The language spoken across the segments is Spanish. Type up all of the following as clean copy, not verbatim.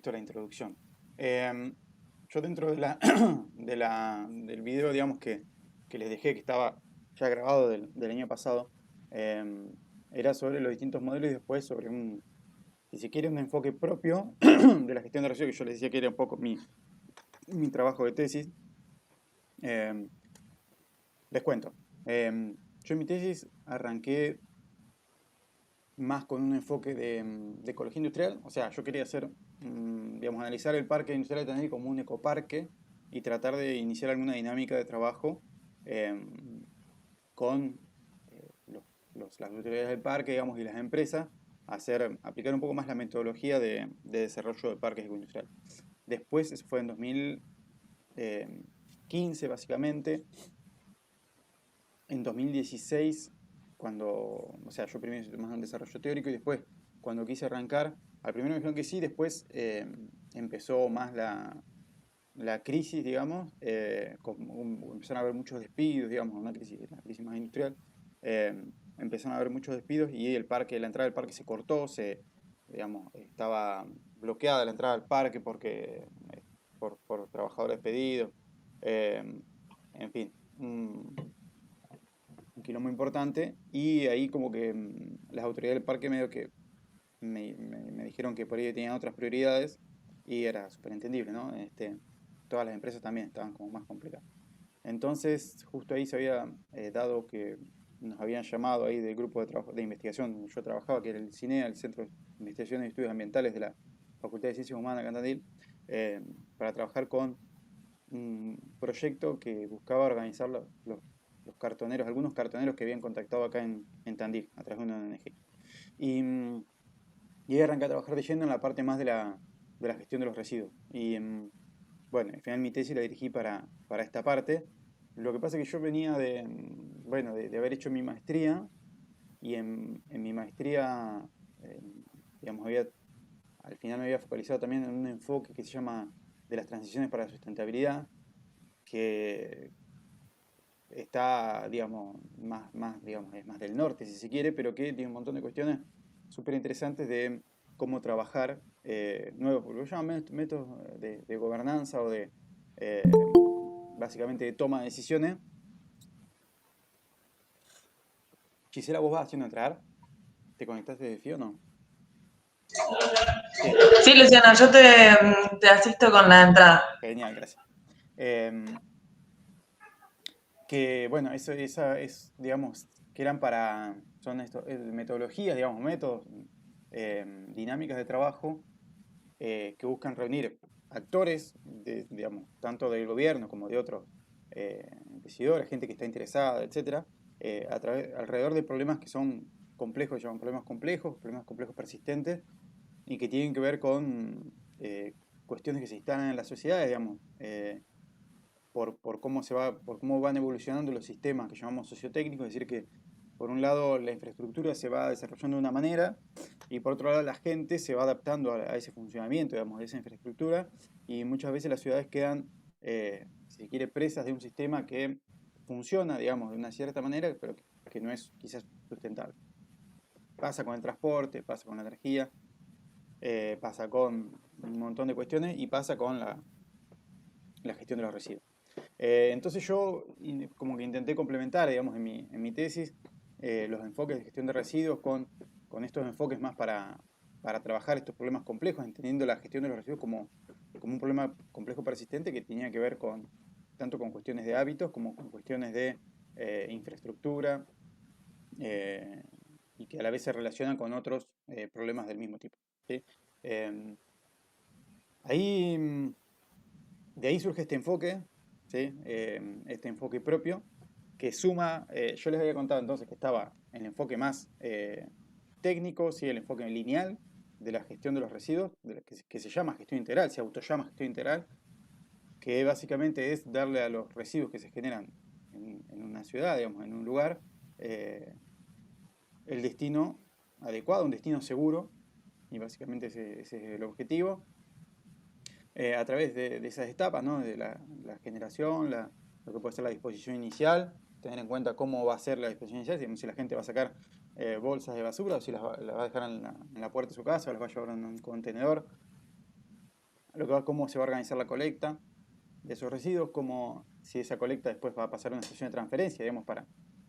esto es la introducción. Yo dentro de del video, digamos, que les dejé, que estaba ya grabado del año pasado, era sobre los distintos modelos y después sobre si se quiere, un enfoque propio de la gestión de residuos, que yo les decía que era un poco mi trabajo de tesis. Les cuento. Yo en mi tesis arranqué más con un enfoque de ecología industrial. O sea, yo quería hacer, digamos, analizar el parque industrial de Tandil como un ecoparque y tratar de iniciar alguna dinámica de trabajo con las autoridades del parque, digamos, y las empresas, aplicar un poco más la metodología de desarrollo de parques ecoindustriales. Después, eso fue en 2015, básicamente. En 2016, o sea, yo primero hice más un desarrollo teórico y después, cuando quise arrancar, al primero me dijeron que sí, después empezó más la crisis, digamos, empezaron a haber muchos despidos, digamos, la crisis más industrial, empezaron a haber muchos despidos y la entrada del parque se cortó, digamos, estaba bloqueada la entrada al parque por trabajadores despedidos, en fin, un quilombo importante, y ahí como que las autoridades del parque medio que me dijeron que por ahí tenían otras prioridades y era súper entendible, ¿no? Todas las empresas también estaban como más complicadas. Entonces, justo ahí se había dado que nos habían llamado ahí del grupo de trabajo de investigación donde yo trabajaba, que era el CINEA, el Centro de Investigación y Estudios Ambientales de la Facultad de Ciencias Humanas de Candandil, para trabajar con un proyecto que buscaba organizar los cartoneros, algunos cartoneros que habían contactado acá en Tandil, a través de una ONG. Y ahí arranqué a trabajar de lleno en la parte más de la gestión de los residuos. Bueno, al final mi tesis la dirigí para esta parte. Lo que pasa es que yo venía bueno, de haber hecho mi maestría, y en mi maestría, eh, digamos, al final me había focalizado también en un enfoque que se llama de las transiciones para la sustentabilidad, que está, digamos, digamos, es más del norte, si se quiere, pero que tiene un montón de cuestiones súper interesantes de cómo trabajar nuevos, porque lo llaman métodos de gobernanza o eh, básicamente de toma de decisiones. Gisela, ¿vos vas haciendo entrar? ¿Te conectaste de FIO o no? Sí, Sí, Luciana, yo te asisto con la entrada. genial, gracias. Eh, que bueno, esa es, digamos, que son metodologías, digamos, métodos, dinámicas de trabajo que buscan reunir actores, digamos, tanto del gobierno como de otros decidores, gente que está interesada, etcétera, alrededor de problemas que son complejos, llaman problemas complejos persistentes, y que tienen que ver con cuestiones que se instalan en la sociedad, digamos, por cómo van evolucionando los sistemas que llamamos sociotécnicos, es decir, que por un lado la infraestructura se va desarrollando de una manera y por otro lado la gente se va adaptando a ese funcionamiento, digamos, de esa infraestructura, y muchas veces las ciudades quedan, si se quiere, presas de un sistema que funciona, digamos, de una cierta manera, pero que no es quizás sustentable. Pasa con el transporte, pasa con la energía, pasa con un montón de cuestiones y pasa con la gestión de los residuos. Entonces yo como que intenté complementar, digamos, en mi tesis, los enfoques de gestión de residuos con estos enfoques más para trabajar estos problemas complejos, entendiendo la gestión de los residuos como un problema complejo persistente que tenía que ver tanto con cuestiones de hábitos como con cuestiones de infraestructura, eh, y que a la vez se relacionan con otros problemas del mismo tipo, ¿sí? Eh, ahí De ahí surge este enfoque, ¿sí? Este enfoque propio, que suma, yo les había contado entonces que estaba el enfoque más técnico, ¿sí? El enfoque lineal de la gestión de los residuos, que se llama gestión integral, se autollama gestión integral, que básicamente es darle a los residuos que se generan en una ciudad, digamos, en un lugar, eh, el destino adecuado, un destino seguro, y básicamente ese es el objetivo. A través de esas etapas, ¿no? De la generación, lo que puede ser la disposición inicial, tener en cuenta cómo va a ser la disposición inicial, si la gente va a sacar bolsas de basura o si las va a dejar en la puerta de su casa o las va a llevar en un contenedor. lo que va cómo se va a organizar la colecta de esos residuos, cómo si esa colecta después va a pasar a una estación de transferencia, digamos, para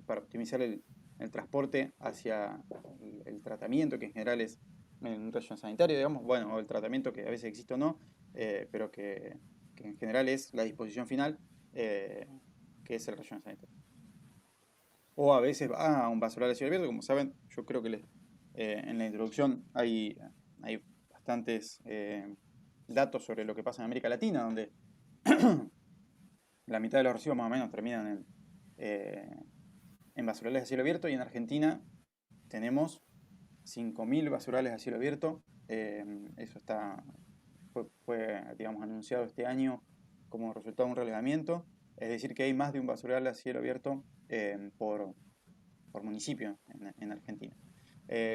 optimizar el transporte hacia el tratamiento, que en general es en un relleno sanitario, digamos, bueno, o el tratamiento que a veces existe o no, pero que en general es la disposición final, que es el relleno sanitario. O a veces va a un basural a cielo abierto, como saben, yo creo que en la introducción hay bastantes datos sobre lo que pasa en América Latina, donde la mitad de los residuos más o menos terminan en basurales a cielo abierto, y en Argentina tenemos 5.000 basurales a cielo abierto. Eso fue, digamos, anunciado este año como resultado de un relevamiento. Es decir, que hay más de un basural a cielo abierto por municipio en Argentina.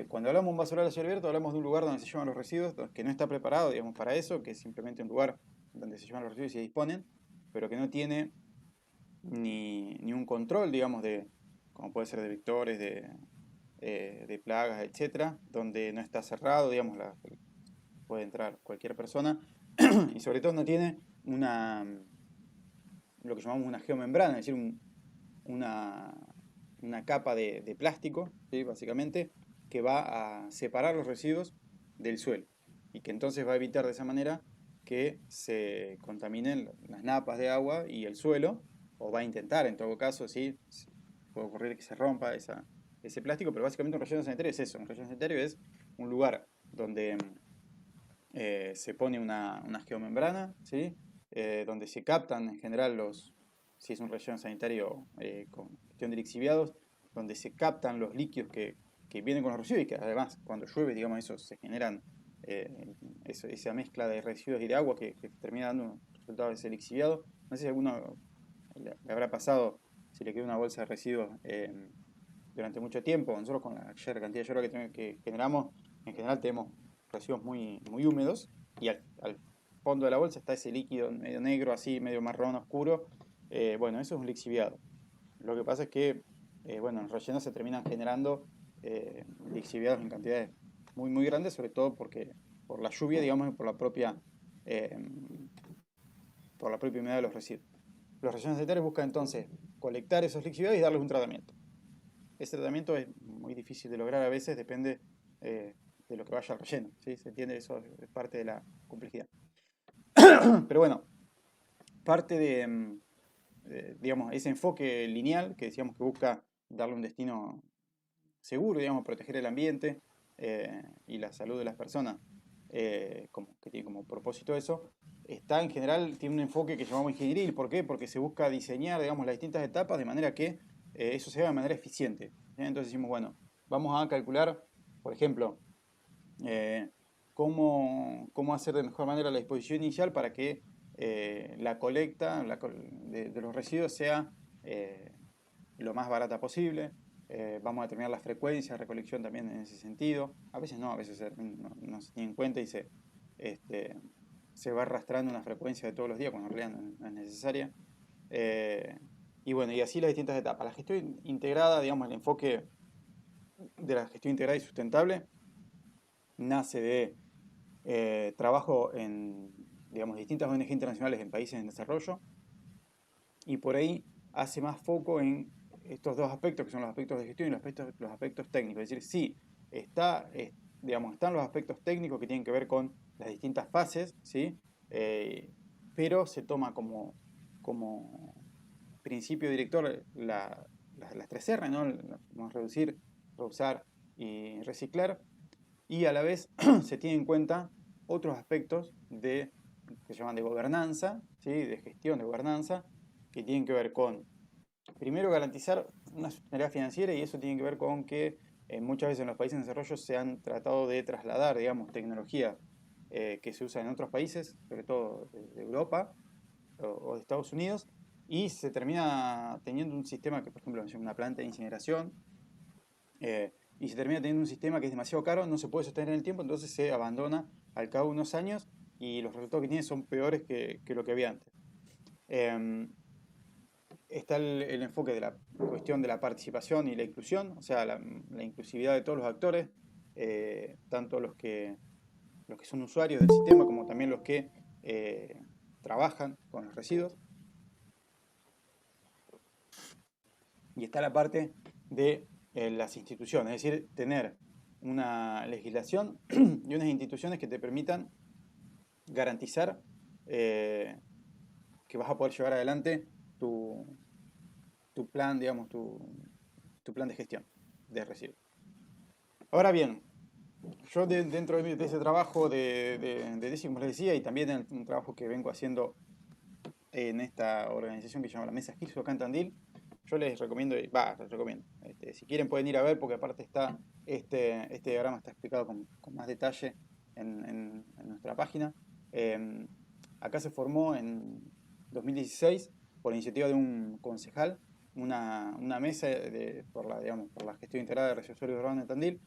Cuando hablamos de un basural a cielo abierto, hablamos de un lugar donde se llevan los residuos, que no está preparado, digamos, para eso, que es simplemente un lugar donde se llevan los residuos y se disponen, pero que no tiene ni un control, digamos, como puede ser de vectores, de plagas, etcétera, donde no está cerrado, digamos, puede entrar cualquier persona, y sobre todo no tiene lo que llamamos una geomembrana, es decir, una, una capa de plástico, ¿sí? Básicamente, que va a separar los residuos del suelo, y que entonces va a evitar de esa manera que se contaminen las napas de agua y el suelo, o va a intentar, en todo caso, ¿sí? Puede ocurrir que se rompa ese plástico, pero básicamente un relleno sanitario es eso. Un relleno sanitario es un lugar donde se pone una geomembrana, ¿sí? Donde se captan en general si es un relleno sanitario con gestión de lixiviados, donde se captan los líquidos que vienen con los residuos, y que además cuando llueve, digamos, eso se generan esa mezcla de residuos y de agua que termina dando un resultado de ese lixiviado. No sé si a alguno le habrá pasado, si le queda una bolsa de residuos durante mucho tiempo. Nosotros con la cantidad de yerba que generamos, en general tenemos residuos muy, muy húmedos, y al fondo de la bolsa está ese líquido medio negro, así, medio marrón oscuro. Bueno, eso es un lixiviado. Lo que pasa es que, bueno, en el relleno se terminan generando lixiviados en cantidades muy, muy grandes, sobre todo por la lluvia, digamos, y eh, por la propia humedad de los residuos. Los rellenos sanitarios buscan entonces colectar esos lixiviados y darles un tratamiento. Ese tratamiento es muy difícil de lograr a veces, depende de lo que vaya al relleno, ¿sí? Se entiende, eso es parte de la complejidad. Pero bueno, parte digamos, ese enfoque lineal que decíamos que busca darle un destino seguro, digamos, proteger el ambiente y la salud de las personas, que tiene como propósito eso, está en general, tiene un enfoque que llamamos ingenieril. ¿Por qué? Porque se busca diseñar, digamos, las distintas etapas de manera que eso se haga de manera eficiente. Entonces decimos, bueno, vamos a calcular, por ejemplo, eh, cómo hacer de mejor manera la disposición inicial para que la colecta de los residuos sea lo más barata posible. Vamos a determinar la frecuencia de recolección también en ese sentido. A veces no, a veces no se tiene en cuenta y se va arrastrando una frecuencia de todos los días cuando en realidad no es necesaria. Y bueno, y así las distintas etapas. La gestión integrada, digamos, el enfoque de la gestión integrada y sustentable nace de trabajo en, digamos, distintas ONG internacionales en países en desarrollo, y por ahí hace más foco en estos dos aspectos, que son los aspectos de gestión y los aspectos técnicos. Es decir, sí, digamos, están los aspectos técnicos que tienen que ver con las distintas fases, ¿sí? Pero se toma como principio director las tres R, ¿no? Vamos a reducir, reusar y reciclar, y a la vez se tienen en cuenta otros aspectos que se llaman de gobernanza, ¿sí? De gestión de gobernanza, que tienen que ver con, primero, garantizar una sostenibilidad financiera, y eso tiene que ver con que muchas veces en los países en desarrollo se han tratado de trasladar, digamos, tecnología que se usa en otros países, sobre todo de Europa o de Estados Unidos, y se termina teniendo un sistema que, por ejemplo, es una planta de incineración, y se termina teniendo un sistema que es demasiado caro, no se puede sostener en el tiempo, entonces se abandona al cabo de unos años, y los resultados que tiene son peores que lo que había antes. Está el enfoque de la cuestión de la participación y la inclusión, o sea, la inclusividad de todos los actores, tanto los que son usuarios del sistema como también los que trabajan con los residuos. Y está la parte de las instituciones, es decir, tener una legislación y unas instituciones que te permitan garantizar que vas a poder llevar adelante tu plan, digamos, tu plan de gestión de residuos. Ahora bien, yo dentro de ese trabajo de tesis, como les decía, y también en un trabajo que vengo haciendo en esta organización que se llama la Mesa Skills acá en Tandil, yo les recomiendo, les recomiendo, si quieren pueden ir a ver, porque aparte está, este diagrama está explicado con más detalle en nuestra página. Acá se formó en 2016 por iniciativa de un concejal, una mesa digamos, por la gestión integrada de residuos sólidos urbanos de Tandil,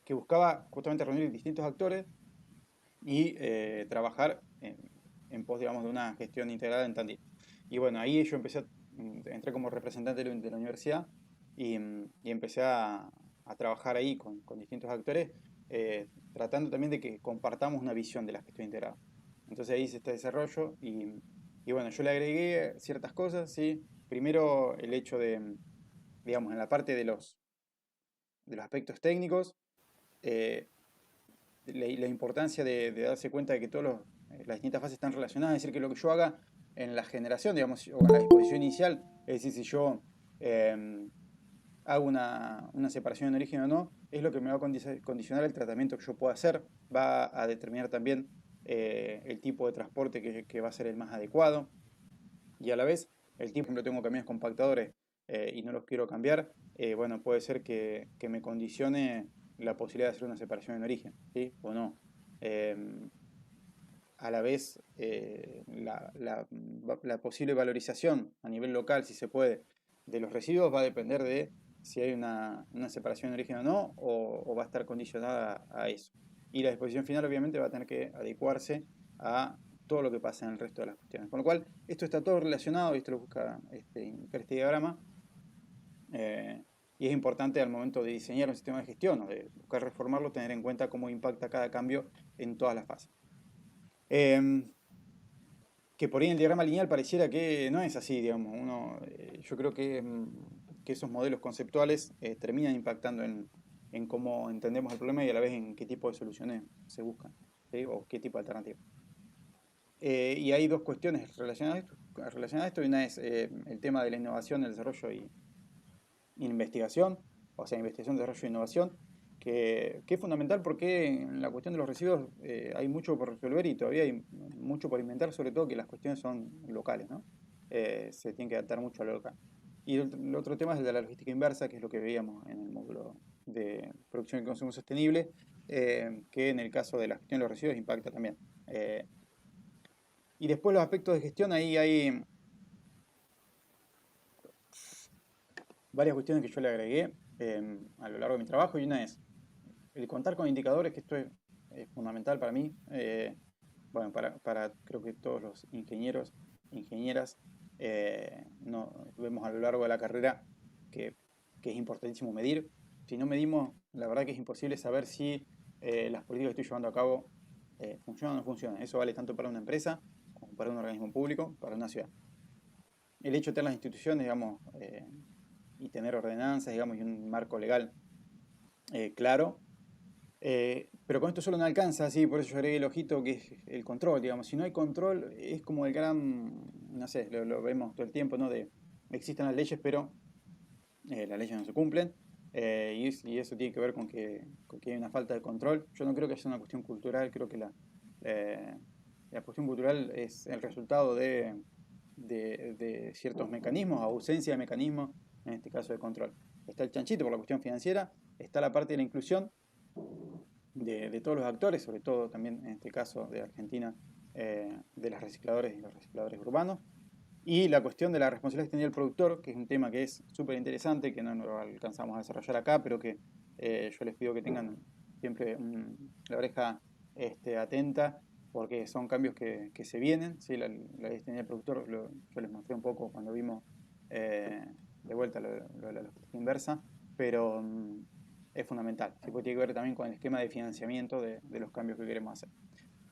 que buscaba justamente reunir distintos actores y trabajar en pos, digamos, de una gestión integrada en Tandil. Y bueno, ahí yo entré como representante de la universidad y empecé a trabajar ahí con distintos actores, tratando también de que compartamos una visión de la gestión integrada. Entonces ahí hice este desarrollo y bueno, yo le agregué ciertas cosas, ¿sí? Primero el hecho de, digamos, en la parte de los aspectos técnicos, eh, la importancia de darse cuenta de que todas las distintas fases están relacionadas, es decir, que lo que yo haga en la generación, digamos, o en la disposición inicial, es decir, si yo hago una separación en origen o no, es lo que me va a condicionar el tratamiento que yo pueda hacer, va a determinar también el tipo de transporte que va a ser el más adecuado, y a la vez, el tipo, por ejemplo, tengo camiones compactadores y no los quiero cambiar, bueno, puede ser que me condicione la posibilidad de hacer una separación en origen, ¿sí? O no. Eh, a la vez, la posible valorización a nivel local, si se puede, de los residuos va a depender de si hay una separación en origen o no, o va a estar condicionada a eso. Y la disposición final, obviamente, va a tener que adecuarse a todo lo que pasa en el resto de las cuestiones. Con lo cual, esto está todo relacionado, y esto lo busca este diagrama, y es importante al momento de diseñar un sistema de gestión o de buscar reformarlo, tener en cuenta cómo impacta cada cambio en todas las fases. Que por ahí en el diagrama lineal pareciera que no es así, digamos. Yo creo que esos modelos conceptuales terminan impactando en cómo entendemos el problema y a la vez en qué tipo de soluciones se buscan, ¿sí? O qué tipo de alternativa. Y hay dos cuestiones relacionadas a esto, y una es el tema de la innovación, el desarrollo y investigación, o sea, investigación, desarrollo e innovación, que es fundamental porque en la cuestión de los residuos hay mucho por resolver y todavía hay mucho por inventar, sobre todo que las cuestiones son locales, ¿no? Se tiene que adaptar mucho a lo local. Y el otro tema es el de la logística inversa, que es lo que veíamos en el módulo de producción y consumo sostenible, que en el caso de la gestión de los residuos impacta también. Y después los aspectos de gestión, ahí hay varias cuestiones que yo le agregué a lo largo de mi trabajo, y una es el contar con indicadores, que esto es fundamental para mí, bueno, para creo que todos los ingenieros, ingenieras, no, vemos a lo largo de la carrera que, que es importantísimo medir. Si no medimos, la verdad que es imposible saber si las políticas que estoy llevando a cabo funcionan o no funcionan. Eso vale tanto para una empresa como para un organismo público, para una ciudad. El hecho de tener las instituciones, digamos, y tener ordenanzas, digamos, y un marco legal claro, pero con esto solo no alcanza, así, por eso yo agregué el ojito que es el control, digamos. Si no hay control, es como el gran, no sé, lo vemos todo el tiempo, ¿no? Existen las leyes, pero las leyes no se cumplen, y eso tiene que ver con que hay una falta de control. Yo no creo que sea una cuestión cultural, creo que eh, la cuestión cultural es el resultado de ciertos mecanismos, ausencia de mecanismos, en este caso de control. Está el chanchito por la cuestión financiera, está la parte de la inclusión de todos los actores, sobre todo también en este caso de Argentina, de los recicladores y los recicladores urbanos. Y la cuestión de la responsabilidad extendida del productor, que es un tema que es súper interesante, que no lo alcanzamos a desarrollar acá, pero que yo les pido que tengan siempre la oreja atenta, porque son cambios que se vienen. ¿Sí? La ley extendida del productor, yo les mostré un poco cuando vimos eh, de vuelta lo de la logística inversa, pero es fundamental. ¿Sí? Porque tiene que ver también con el esquema de financiamiento de los cambios que queremos hacer.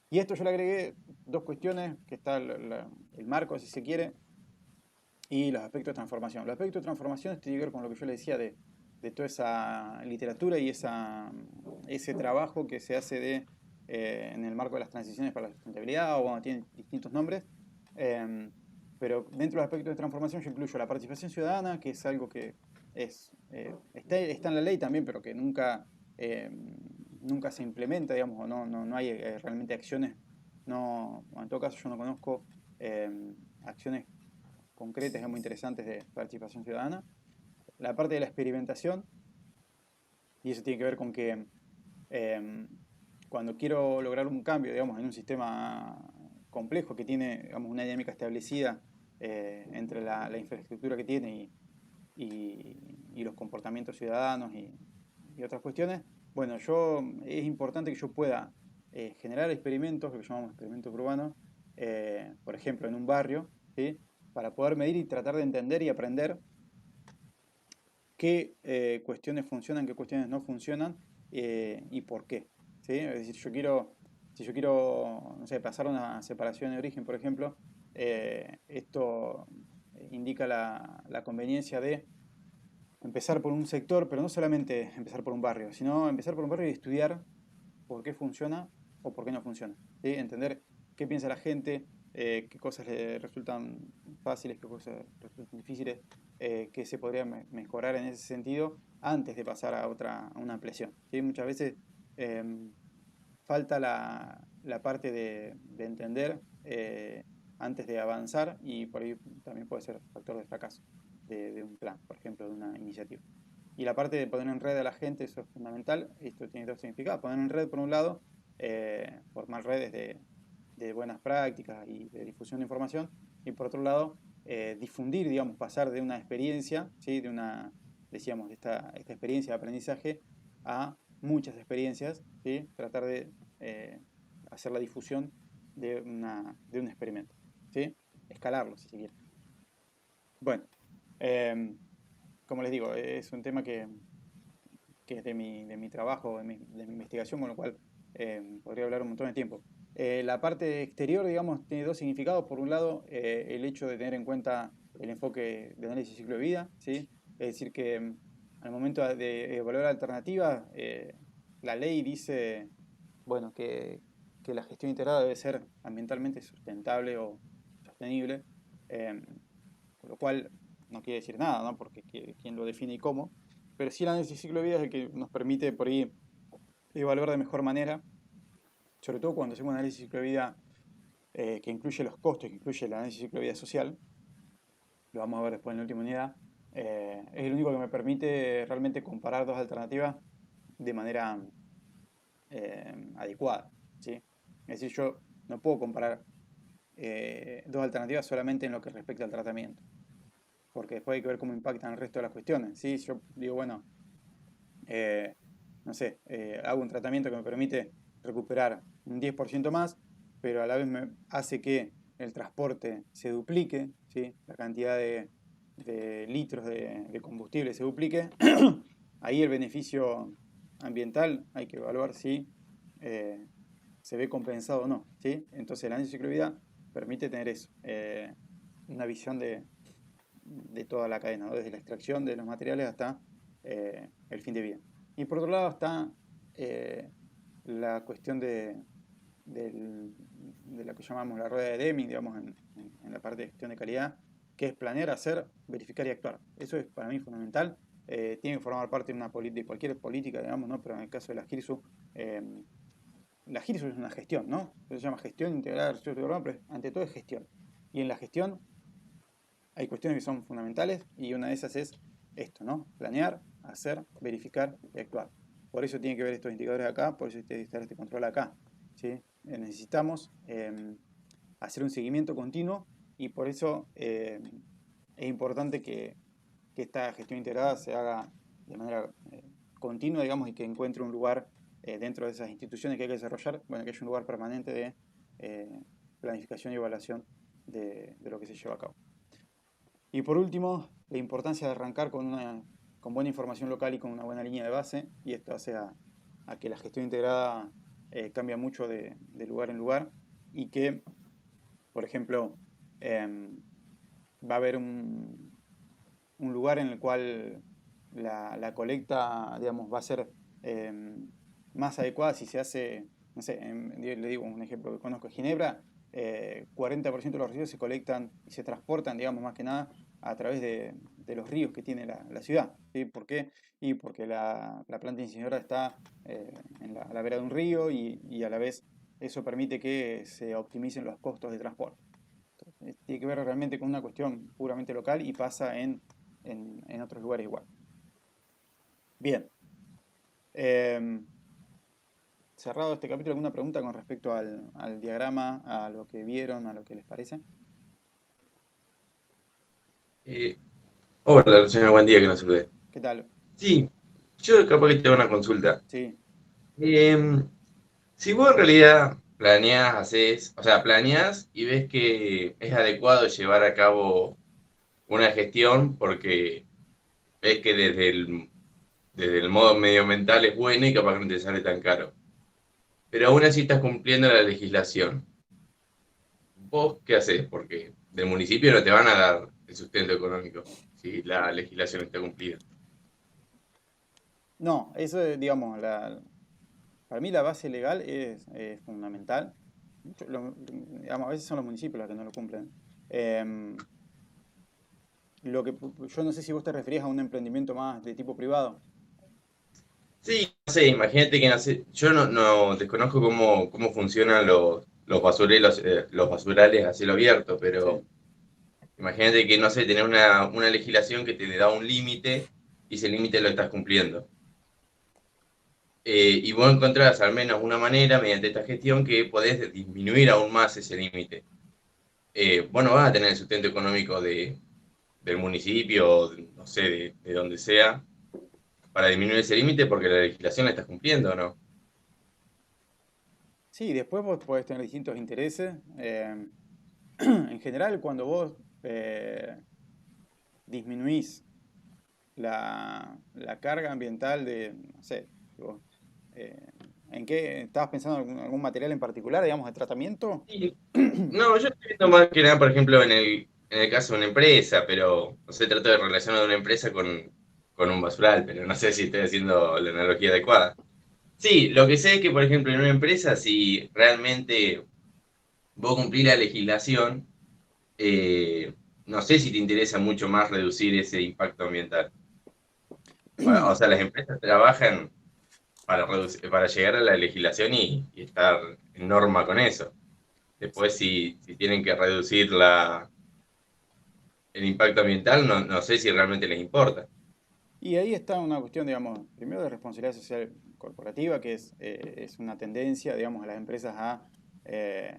Y esto yo le agregué dos cuestiones, que está el marco, si se quiere, y los aspectos de transformación. Los aspectos de transformación tienen que ver con lo que yo le decía de toda esa literatura y ese trabajo que se hace en el marco de las transiciones para la sustentabilidad, o bueno, tiene distintos nombres. Pero dentro de los aspectos de transformación yo incluyo la participación ciudadana, que es algo que está en la ley también, pero que nunca se implementa, digamos, o no hay realmente acciones. No, en todo caso yo no conozco acciones concretas y muy interesantes de participación ciudadana. La parte de la experimentación, y eso tiene que ver con que cuando quiero lograr un cambio, digamos, en un sistema complejo que tiene, digamos, una dinámica establecida entre la infraestructura que tiene y los comportamientos ciudadanos y otras cuestiones, bueno, es importante que yo pueda generar experimentos, lo que llamamos experimentos urbanos, por ejemplo, en un barrio, ¿sí? Para poder medir y tratar de entender y aprender qué cuestiones funcionan, qué cuestiones no funcionan y por qué. ¿Sí? Es decir, si yo quiero, no sé, pasar una separación de origen, por ejemplo, esto indica la conveniencia de empezar por un sector, pero no solamente empezar por un barrio, sino empezar por un barrio y estudiar por qué funciona o por qué no funciona. ¿Sí? Entender qué piensa la gente, qué cosas le resultan fáciles, qué cosas resultan difíciles, qué se podría mejorar en ese sentido antes de pasar a una ampliación. ¿Sí? Muchas veces eh, falta la parte de entender antes de avanzar y por ahí también puede ser factor de fracaso de un plan, por ejemplo, de una iniciativa. Y la parte de poner en red a la gente, eso es fundamental. Esto tiene dos significados. Poner en red, por un lado, formar redes de buenas prácticas y de difusión de información. Y por otro lado, difundir, digamos, pasar de una experiencia, ¿sí? Decíamos, de esta experiencia de aprendizaje a muchas experiencias, ¿sí? Tratar de hacer la difusión de un experimento, ¿sí? Escalarlo, si se quiere. Bueno, eh, como les digo, es un tema que es de mi trabajo, de mi investigación, con lo cual podría hablar un montón de tiempo. La parte exterior, digamos, tiene dos significados. Por un lado, el hecho de tener en cuenta el enfoque de análisis de ciclo de vida, ¿sí? Es decir, que al momento de evaluar alternativas, la ley dice, bueno, que la gestión integrada debe ser ambientalmente sustentable o sostenible, eh, con lo cual no quiere decir nada, ¿no? Porque quién lo define y cómo, pero sí el análisis de ciclo de vida es el que nos permite por ahí evaluar de mejor manera, sobre todo cuando hacemos un análisis de ciclo de vida que incluye los costos, que incluye el análisis de ciclo de vida social, lo vamos a ver después en la última unidad, es el único que me permite realmente comparar dos alternativas de manera adecuada, ¿sí? Es decir, yo no puedo comparar dos alternativas solamente en lo que respecta al tratamiento, porque después hay que ver cómo impactan el resto de las cuestiones, ¿sí? Yo digo, bueno, eh, no sé, hago un tratamiento que me permite recuperar un 10% más, pero a la vez me hace que el transporte se duplique, ¿sí? La cantidad de litros de combustible se duplique. Ahí el beneficio ambiental hay que evaluar si eh, se ve compensado o no, ¿sí? Entonces el análisis de ciclo de vida permite tener eso, una visión de toda la cadena, ¿no? Desde la extracción de los materiales hasta el fin de vida. Y por otro lado está la cuestión de lo que llamamos la rueda de Deming, digamos, en la parte de gestión de calidad, que es planear, hacer, verificar y actuar. Eso es para mí fundamental. Tiene que formar parte de cualquier política, digamos, ¿no? Pero en el caso de la GIRSU es una gestión, ¿no? Se llama gestión integrada de recursos urbanos, pero ante todo es gestión. Y en la gestión hay cuestiones que son fundamentales y una de esas es esto, ¿no? Planear, hacer, verificar y actuar. Por eso tiene que ver estos indicadores acá, por eso tiene que estar este control acá, ¿sí? Necesitamos hacer un seguimiento continuo y por eso es importante que esta gestión integrada se haga de manera continua, digamos, y que encuentre un lugar dentro de esas instituciones que hay que desarrollar, bueno, que haya un lugar permanente de planificación y evaluación de lo que se lleva a cabo. Y por último, la importancia de arrancar con buena información local y con una buena línea de base, y esto hace a que la gestión integrada cambia mucho de lugar en lugar y que, por ejemplo, va a haber un lugar en el cual la colecta, digamos, va a ser más adecuada si se hace, no sé, le digo un ejemplo que conozco, Ginebra, 40% de los residuos se colectan y se transportan, digamos, más que nada a través de los ríos que tiene la ciudad. ¿Sí? ¿Por qué? Y porque la planta incineradora está a la vera de un río y a la vez eso permite que se optimicen los costos de transporte. Tiene que ver realmente con una cuestión puramente local y pasa en otros lugares igual. Bien. Em, cerrado este capítulo, ¿alguna pregunta con respecto al diagrama, a lo que vieron, a lo que les parece? Eh, Hola, señor, buen día, que nos salude. ¿Qué tal? Sí, yo capaz que tengo una consulta. Sí. Em, si vos en realidad planeás, haces, o sea, planeás y ves que es adecuado llevar a cabo una gestión porque ves que desde el modo medioambiental es bueno y capaz que no te sale tan caro. Pero aún así estás cumpliendo la legislación. ¿Vos qué haces? Porque del municipio no te van a dar el sustento económico si la legislación está cumplida. No, eso es, digamos, para mí la base legal es fundamental. Digamos, a veces son los municipios los que no lo cumplen. Em, yo no sé si vos te referías a un emprendimiento más de tipo privado. Sí, no sé, imagínate que no sé, yo no desconozco cómo funcionan los basureros, los basurales a cielo abierto, Sí. pero imagínate que, no sé, tenés una legislación que te da un límite y ese límite lo estás cumpliendo. Y vos encontrás al menos una manera mediante esta gestión que podés disminuir aún más ese límite. Vos no vas a tener el sustento económico del municipio, no sé, de donde sea, para disminuir ese límite porque la legislación la estás cumpliendo, ¿no? Sí, después vos podés tener distintos intereses. En general, cuando vos disminuís la carga ambiental de, no sé, vos, eh, ¿en qué estabas pensando en algún material en particular, digamos, de tratamiento? Sí. No, yo estoy viendo más que nada, por ejemplo, en el caso de una empresa, pero no sé, trato de relacionar una empresa con un basural, pero no sé si estoy haciendo la analogía adecuada. Sí, lo que sé es que, por ejemplo, en una empresa, si realmente vos cumplís la legislación, no sé si te interesa mucho más reducir ese impacto ambiental. O sea, las empresas trabajan para llegar a la legislación y estar en norma con eso. Después, si tienen que reducir el impacto ambiental, no sé si realmente les importa. Y ahí está una cuestión, digamos, primero de responsabilidad social corporativa, que es una tendencia, digamos, a las empresas a eh,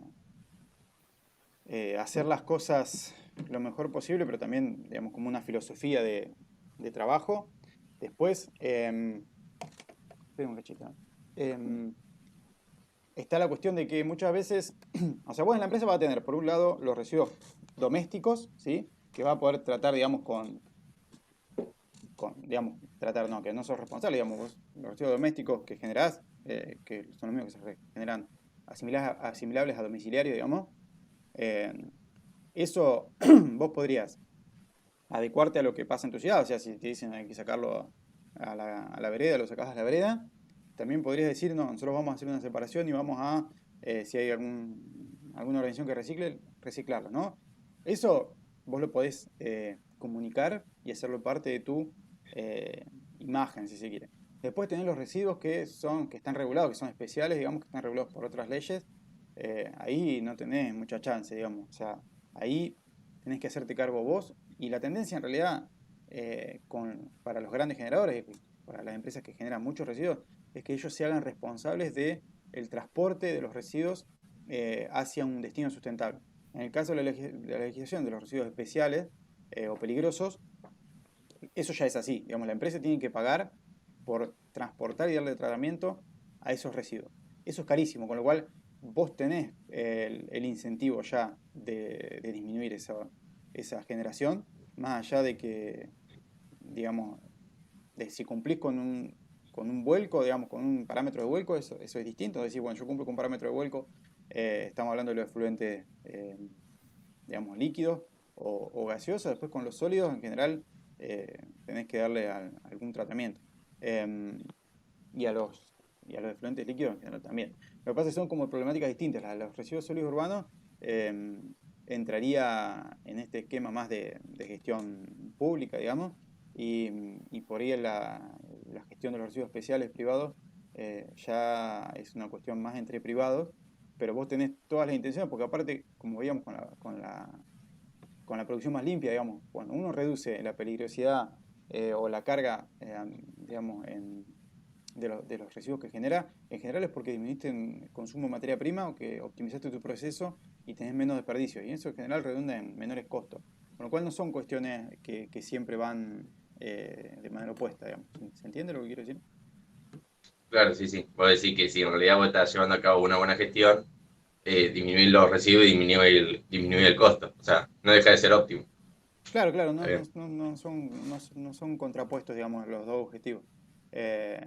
hacer las cosas lo mejor posible, pero también, digamos, como una filosofía de trabajo. Después, espera un cachito. Em, está la cuestión de que muchas veces, o sea, vos en la empresa vas a tener, por un lado, los residuos domésticos, ¿sí? Que va a poder tratar, digamos, digamos, tratar, no, que no sos responsable, digamos, vos, los residuos domésticos que generás, que son los mismos que se generan asimilables a domiciliario, digamos, eh, eso vos podrías adecuarte a lo que pasa en tu ciudad, o sea, si te dicen hay que sacarlo a la vereda, lo sacás a la vereda, también podrías decir, no, nosotros vamos a hacer una separación y vamos a, si hay alguna organización que recicle, reciclarlo, ¿no? Eso vos lo podés comunicar y hacerlo parte de tu eh, imagen, si se quiere. Después tenés los residuos que están regulados, que son especiales, digamos, que están regulados por otras leyes. Ahí no tenés mucha chance, digamos. O sea, ahí tenés que hacerte cargo vos. Y la tendencia en realidad para los grandes generadores, para las empresas que generan muchos residuos, es que ellos se hagan responsables del transporte de los residuos hacia un destino sustentable. En el caso de la legislación de los residuos especiales o peligrosos, eso ya es así. Digamos, la empresa tiene que pagar por transportar y darle tratamiento a esos residuos. Eso es carísimo, con lo cual vos tenés el incentivo ya de disminuir esa generación, más allá de que, digamos, de si cumplís con con un vuelco, digamos, con un parámetro de vuelco, eso es distinto. Es decir, bueno, yo cumplo con un parámetro de vuelco, estamos hablando de los efluentes, digamos, líquidos o gaseosos. Después con los sólidos, en general, tenés que darle algún tratamiento. Eh, y a los, y a los efluentes líquidos en general también. Lo que pasa es que son como problemáticas distintas. Los residuos sólidos urbanos entraría en este esquema más de gestión pública, digamos, y por ahí la gestión de los residuos especiales privados ya es una cuestión más entre privados, pero vos tenés todas las intenciones, porque aparte, como veíamos con la producción más limpia, digamos, cuando uno reduce la peligrosidad o la carga, digamos, de los residuos que genera, en general es porque disminuiste el consumo de materia prima o que optimizaste tu proceso y tenés menos desperdicio. Y eso en general redunda en menores costos. Con lo cual no son cuestiones que siempre van de manera opuesta, digamos. ¿Se entiende lo que quiero decir? Claro, sí, sí. Vos decís que si en realidad vos estás llevando a cabo una buena gestión, disminuir los residuos y disminuir el costo. O sea, no deja de ser óptimo. Claro, claro, Está bien. no son contrapuestos, digamos, los dos objetivos. Eh,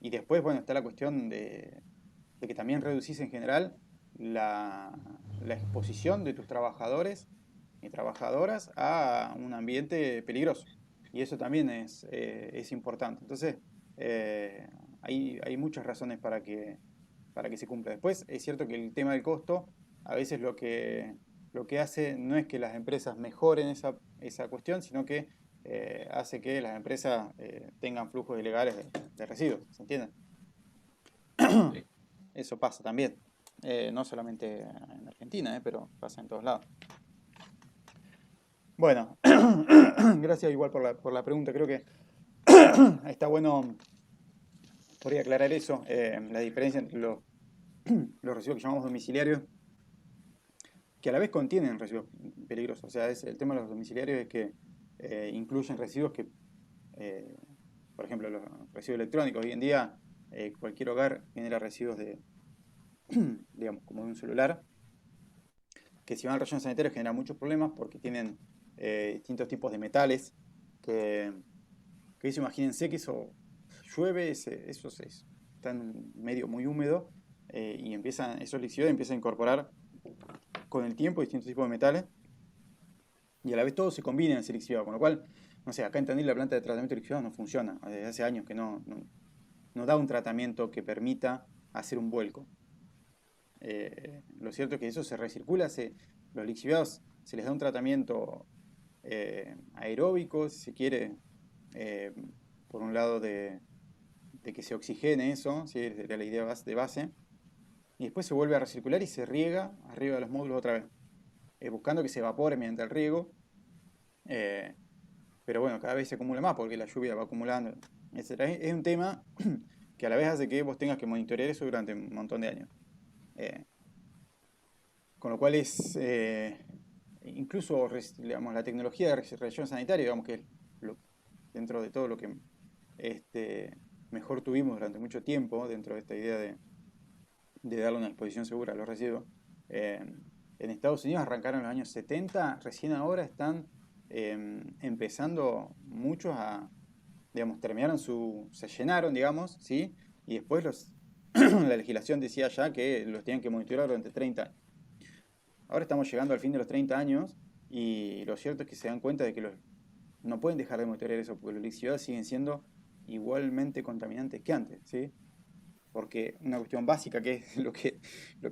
y después, bueno, está la cuestión de que también reducís en general la, la exposición de tus trabajadores y trabajadoras a un ambiente peligroso. Y eso también es importante. Entonces, eh, hay muchas razones para que se cumpla. Después, es cierto que el tema del costo, a veces lo que hace no es que las empresas mejoren esa cuestión, sino que hace que las empresas tengan flujos ilegales de residuos, ¿se entiende? Sí. Eso pasa también. No solamente en Argentina, pero pasa en todos lados. Bueno, gracias igual por la pregunta. Creo que está bueno por ahí aclarar eso, la diferencia entre los residuos que llamamos domiciliarios, que a la vez contienen residuos peligrosos. O sea, el tema de los domiciliarios es que incluyen residuos que, eh, por ejemplo, los residuos electrónicos. Hoy en día cualquier hogar genera residuos digamos, como de un celular, que si van al relleno sanitario generan muchos problemas porque tienen distintos tipos de metales que, que eso, imagínense que eso llueve, está en un medio muy húmedo y esos lixiviados empiezan a incorporar con el tiempo distintos tipos de metales y a la vez todo se combina en ese lixiviado, con lo cual, no sé, acá en Tandil la planta de tratamiento de lixiviados no funciona, desde hace años que no da un tratamiento que permita hacer un vuelco. Lo cierto es que eso se recircula, los lixiviados se les da un tratamiento aeróbico, si se quiere, eh, por un lado de que se oxigene eso, ¿sí? Era la idea de base, y después se vuelve a recircular y se riega arriba de los módulos otra vez, buscando que se evapore mediante el riego, eh, pero bueno, cada vez se acumula más porque la lluvia va acumulando, etc. Es un tema que a la vez hace que vos tengas que monitorear eso durante un montón de años. Eh, con lo cual incluso digamos, la tecnología de relleno sanitario, digamos que es dentro de todo lo que mejor tuvimos durante mucho tiempo, dentro de esta idea de darle una exposición segura a los residuos. Eh, en Estados Unidos arrancaron en los años 70, recién ahora están empezando muchos digamos, se llenaron, digamos, ¿sí? Y después la legislación decía ya que los tenían que monitorear durante 30 años. Ahora estamos llegando al fin de los 30 años y lo cierto es que se dan cuenta de que no pueden dejar de monitorear eso porque los lixiviados siguen siendo igualmente contaminantes que antes, ¿sí? Porque una cuestión básica que es lo que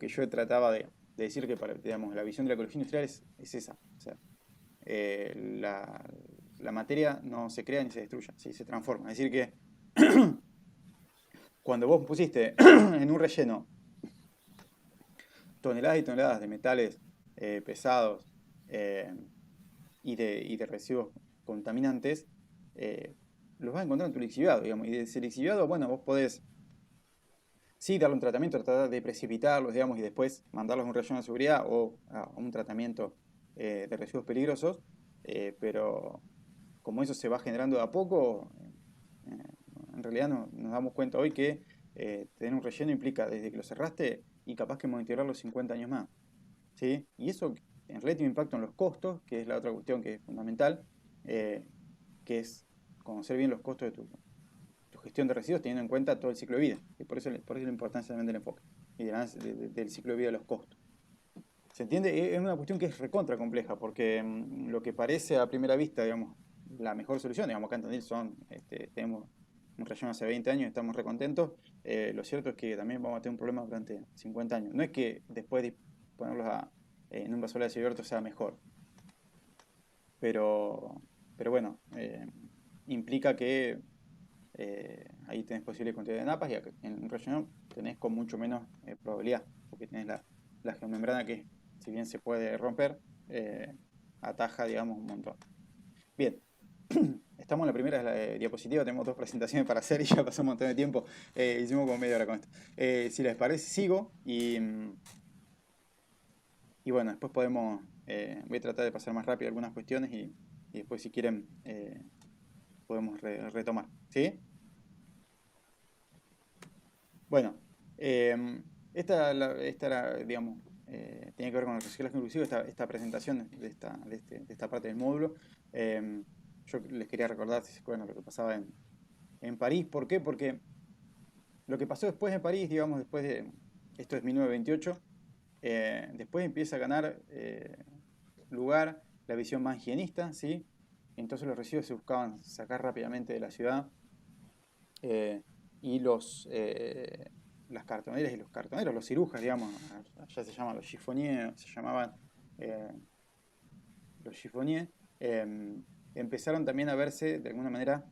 yo trataba de decir que digamos, la visión de la ecología industrial es esa. O sea, la materia no se crea ni se destruye, ¿sí? Se transforma. Es decir que cuando vos pusiste en un relleno toneladas y toneladas de metales pesados eh, y de residuos contaminantes, los vas a encontrar en tu lixiviado, digamos. Y de ese lixiviado, bueno, vos podés sí darle un tratamiento, tratar de precipitarlos, digamos, y después mandarlos a un relleno de seguridad o a un tratamiento de residuos peligrosos, pero como eso se va generando de a poco, eh, en realidad nos damos cuenta hoy que tener un relleno implica desde que lo cerraste y capaz que monitorearlo 50 años más, ¿sí? Y eso en realidad tiene impacto en los costos, que es la otra cuestión que es fundamental, que es conocer bien los costos tu gestión de residuos teniendo en cuenta todo el ciclo de vida. Y por eso la importancia también del enfoque y del ciclo de vida de los costos. ¿Se entiende? Es una cuestión que es recontra compleja, porque lo que parece a primera vista, digamos, la mejor solución, digamos, acá en Tandil tenemos un relleno hace 20 años y estamos recontentos. Lo cierto es que también vamos a tener un problema durante 50 años. No es que después de ponerlos en un basural de cielo abierto sea mejor, pero bueno, implica que ahí tenés posible cantidad de napas y en un relleno tenés con mucho menos probabilidad, porque tenés la geomembrana que, si bien se puede romper, ataja, digamos, un montón. Bien, estamos en la primera diapositiva, tenemos 2 presentaciones para hacer y ya pasó un montón de tiempo. Hicimos como media hora con esto. Si les parece, sigo y bueno, después podemos, voy a tratar de pasar más rápido algunas cuestiones y después si quieren podemos retomar. ¿Sí? Bueno, esta era, digamos, tiene que ver con el reciclaje inclusivo, esta presentación de esta parte del módulo. Yo les quería recordar, si se acuerdan, lo que pasaba en París. ¿Por qué? Porque lo que pasó después de París, digamos, después de, esto es 1928, después empieza a ganar lugar la visión más higienista, ¿sí? Entonces los residuos se buscaban sacar rápidamente de la ciudad y las cartoneras y los cartoneros, los cirujas, digamos, allá se llaman los chiffoniers, se llamaban los chiffoniers, empezaron también a verse de alguna manera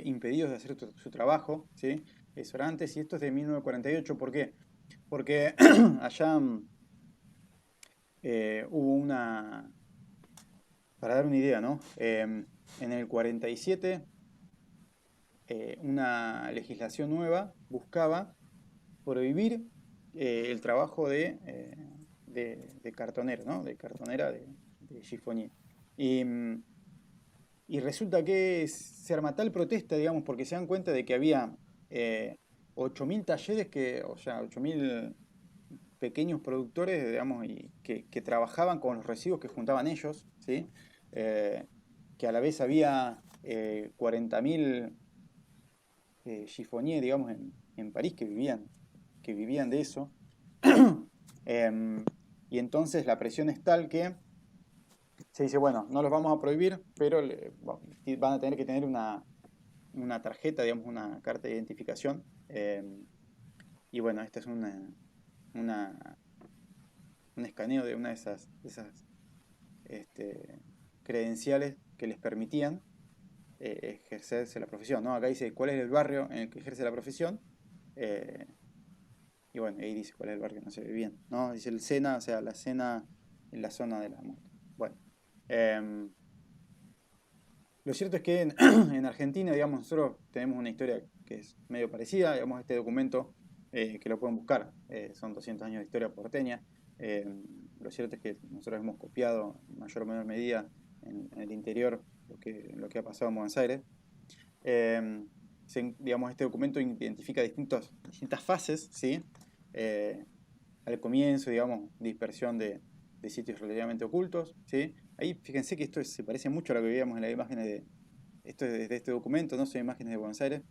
impedidos de hacer su trabajo, ¿sí? Eso era antes, y esto es de 1948. ¿Por qué? Porque allá hubo una, para dar una idea, ¿no? En el 47 una legislación nueva buscaba prohibir el trabajo de cartonero, ¿no? De cartonera, de chiffonier. Y resulta que se arma tal protesta, digamos, porque se dan cuenta de que había 8.000 talleres, o sea, 8.000 pequeños productores, digamos, y que trabajaban con los residuos que juntaban ellos, ¿sí? Que a la vez había 40.000 chiffoniers, digamos, en París que vivían de eso. Y entonces la presión es tal que se dice, bueno, no los vamos a prohibir, pero van a tener que tener una tarjeta, digamos, una carta de identificación. Y bueno, esta es un escaneo de una de esas credenciales que les permitían ejercerse la profesión, ¿no? Acá dice cuál es el barrio en el que ejerce la profesión. Y bueno, ahí dice cuál es el barrio que no se ve bien, ¿no? Dice el Sena, o sea, la Sena en la zona de la muerte. Bueno, lo cierto es que en Argentina, digamos, nosotros tenemos una historia que es medio parecida, digamos, este documento que lo pueden buscar, son 200 años de historia porteña. Lo cierto es que nosotros hemos copiado en mayor o menor medida en el interior lo que ha pasado en Buenos Aires. Digamos, este documento identifica distintas fases, ¿sí? Al comienzo, digamos, dispersión de sitios relativamente ocultos, ¿sí? Ahí fíjense que esto se parece mucho a lo que veíamos en las imágenes esto es de este documento, no son imágenes de Buenos Aires,